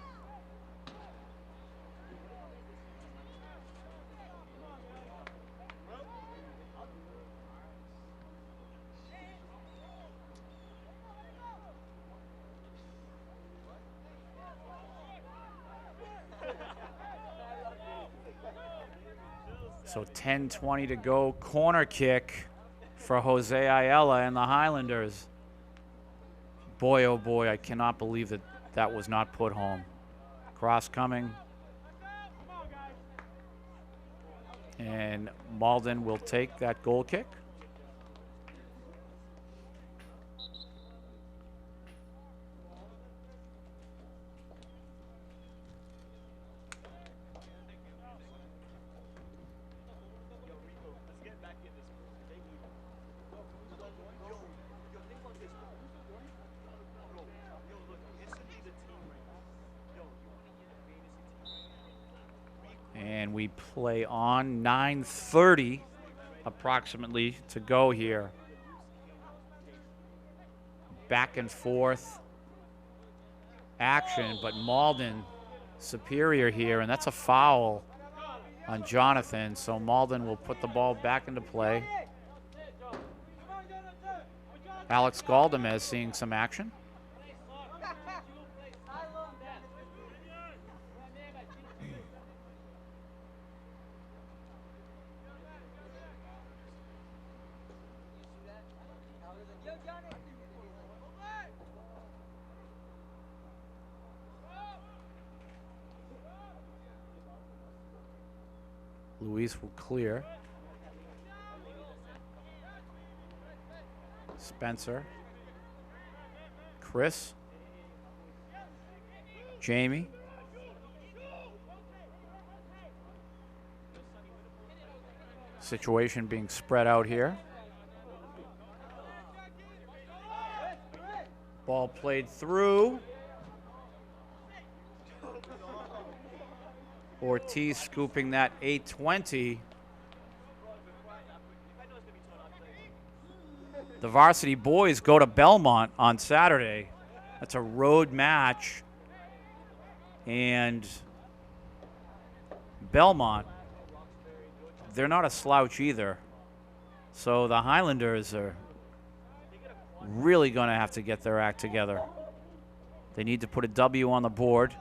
So 10:20 to go. Corner kick for Jose Ayala and the Highlanders. Boy, oh boy, I cannot believe that that was not put home. Cross coming. And Malden will take that goal kick. And we play on. 9:30 approximately to go here. Back and forth action, but Malden superior here, and that's a foul on Jonathan. So Malden will put the ball back into play. Alex Galdamez seeing some action. Luis will clear. Spencer. Chris. Jamie. Situation being spread out here. Ball played through. Ortiz scooping that 8:20. The Varsity boys go to Belmont on Saturday. That's a road match. And Belmont, they're not a slouch either. So the Highlanders are really going to have to get their act together. They need to put a W on the board.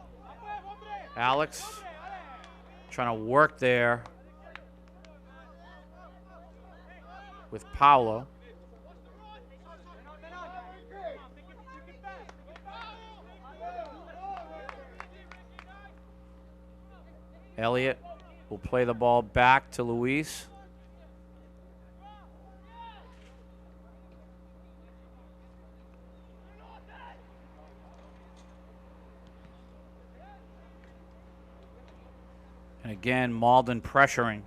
Alex trying to work there with Paolo. Elliott will play the ball back to Luis. And again, Malden pressuring.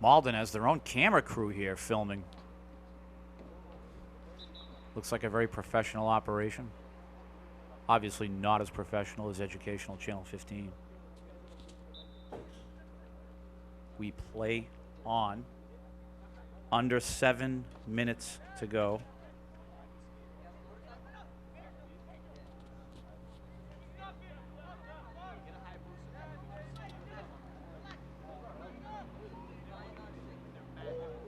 Malden has their own camera crew here filming. Looks like a very professional operation. Obviously not as professional as Educational Channel 15. We play on. Under 7 minutes to go.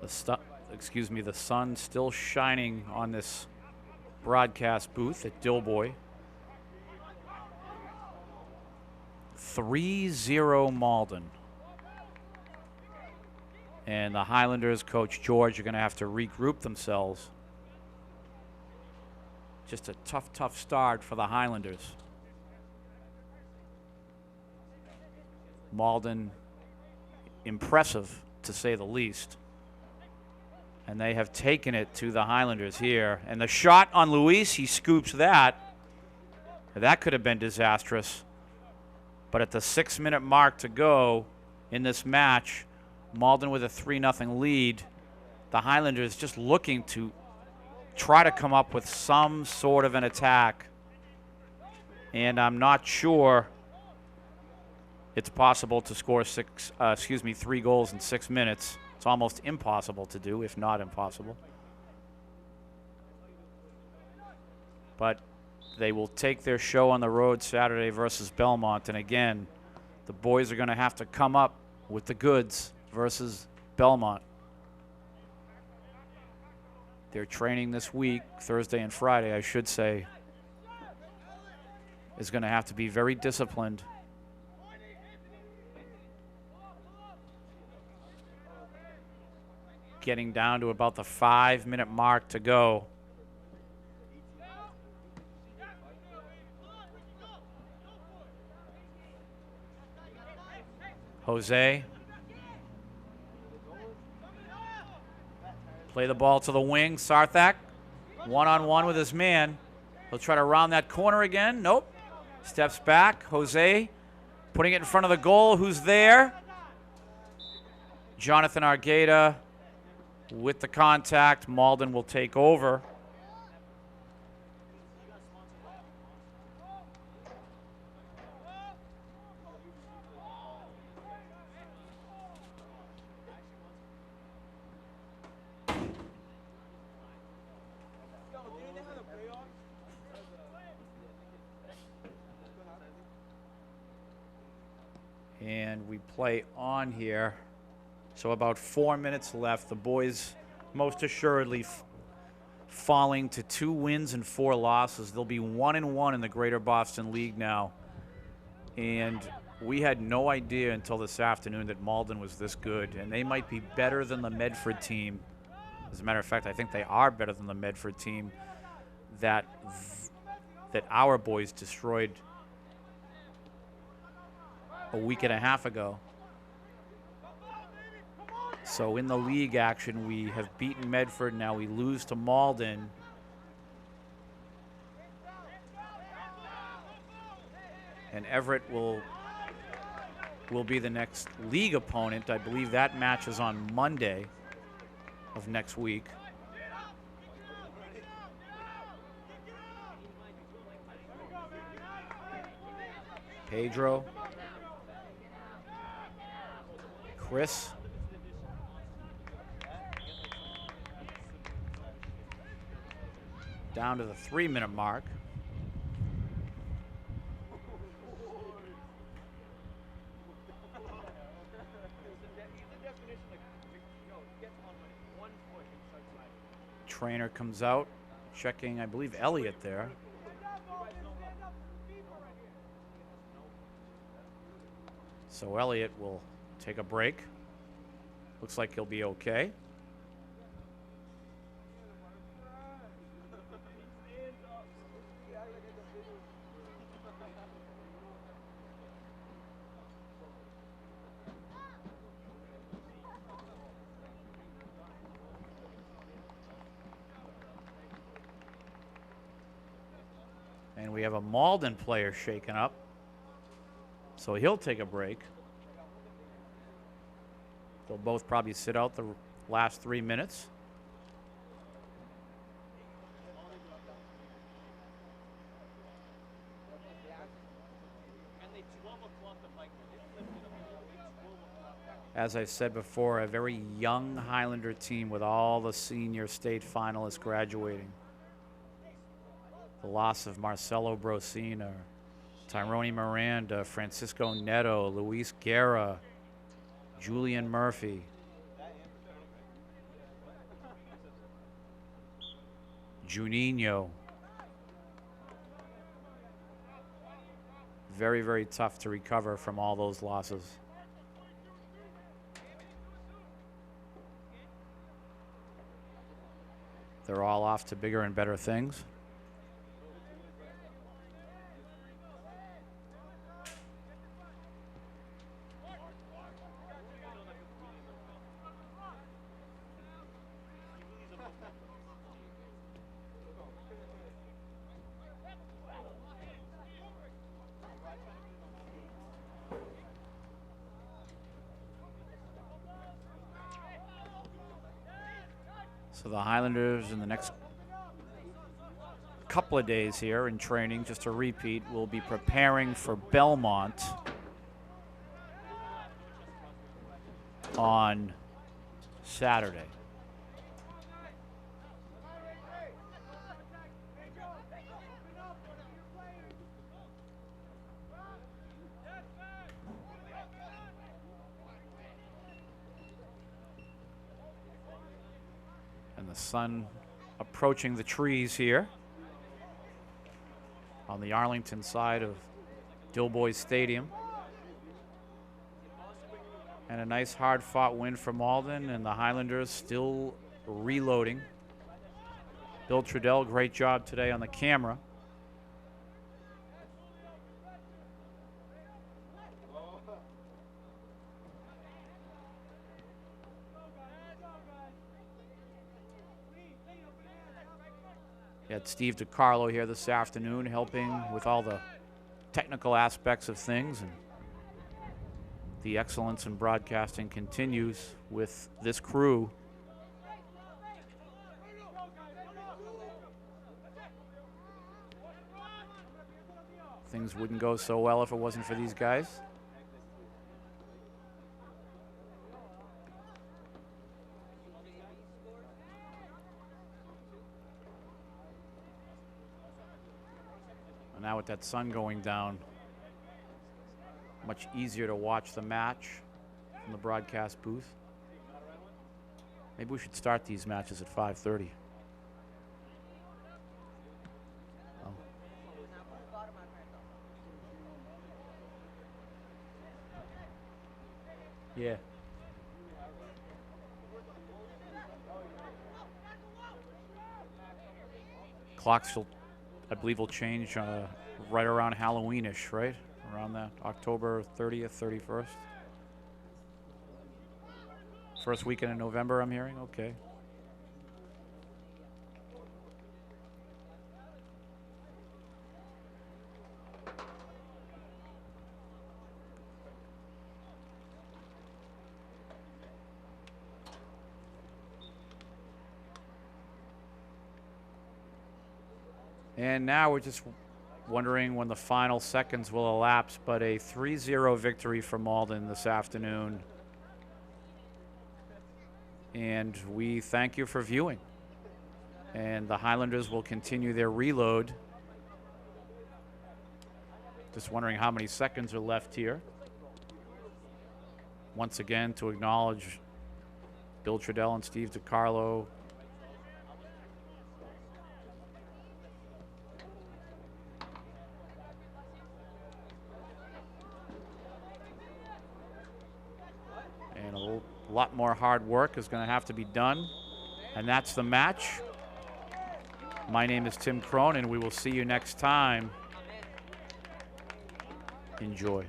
The sun still shining on this broadcast booth at Dilboy. 3-0 Malden. And the Highlanders, Coach George, are going to have to regroup themselves. Just a tough start for the Highlanders. Malden, impressive to say the least. And they have taken it to the Highlanders here. And the shot on Luis, he scoops that. That could have been disastrous. But at the 6-minute mark to go in this match, Malden with a 3-0 lead. The Highlanders just looking to try to come up with some sort of an attack. And I'm not sure it's possible to score 3 goals in 6 minutes. It's almost impossible to do, if not impossible. But they will take their show on the road Saturday versus Belmont. And again, the boys are going to have to come up with the goods versus Belmont. Their training this week, Thursday and Friday, I should say, is going to have to be very disciplined. Getting down to about the 5-minute mark to go. Jose. Play the ball to the wing. Sarthak, one-on-one with his man. He'll try to round that corner again. Nope. Steps back. Jose putting it in front of the goal. Who's there? Jonathan Argueta with the contact. Malden will take over. And we play on here. So about 4 minutes left. The boys most assuredly falling to 2 wins and 4 losses. They'll be 1-1 in the Greater Boston League now. And we had no idea until this afternoon that Malden was this good. And they might be better than the Medford team. As a matter of fact, I think they are better than the Medford team that our boys destroyed a week and a half ago. So in the league action, we have beaten Medford. Now we lose to Malden. And Everett will be the next league opponent. I believe that match is on Monday of next week. Pedro. Chris. Down to the 3-minute mark. Trainer comes out, checking, I believe, Elliott there. So Elliott will take a break. Looks like he'll be okay. And we have a Malden player shaken up. So he'll take a break. They'll both probably sit out the last 3 minutes. As I said before, a very young Highlander team with all the senior state finalists graduating. The loss of Marcelo Brosina, Tyrone Miranda, Francisco Neto, Luis Guerra, Julian Murphy, Juninho. Very, very tough to recover from all those losses. They're all off to bigger and better things. So the Highlanders in the next couple of days here in training, just to repeat, will be preparing for Belmont on Saturday. And the sun approaching the trees here on the Arlington side of Dilboy Stadium. And a nice hard-fought win for Malden, and the Highlanders still reloading. Bill Trudell, great job today on the camera. We had Steve DiCarlo here this afternoon helping with all the technical aspects of things, and the excellence in broadcasting continues with this crew. Things wouldn't go so well if it wasn't for these guys. And now with that sun going down, much easier to watch the match from the broadcast booth. Maybe we should start these matches at 5:30. Oh. Yeah. Clocks will, I believe, will change right around Halloweenish, right? Around that October 30th, 31st. First weekend in November, I'm hearing. Okay. And now we're just wondering when the final seconds will elapse, but a 3-0 victory for Malden this afternoon. And we thank you for viewing. And the Highlanders will continue their reload. Just wondering how many seconds are left here. Once again, to acknowledge Bill Trudell and Steve DiCarlo. And a lot more hard work is going to have to be done. And that's the match. My name is Tim Cronin. We will see you next time. Enjoy.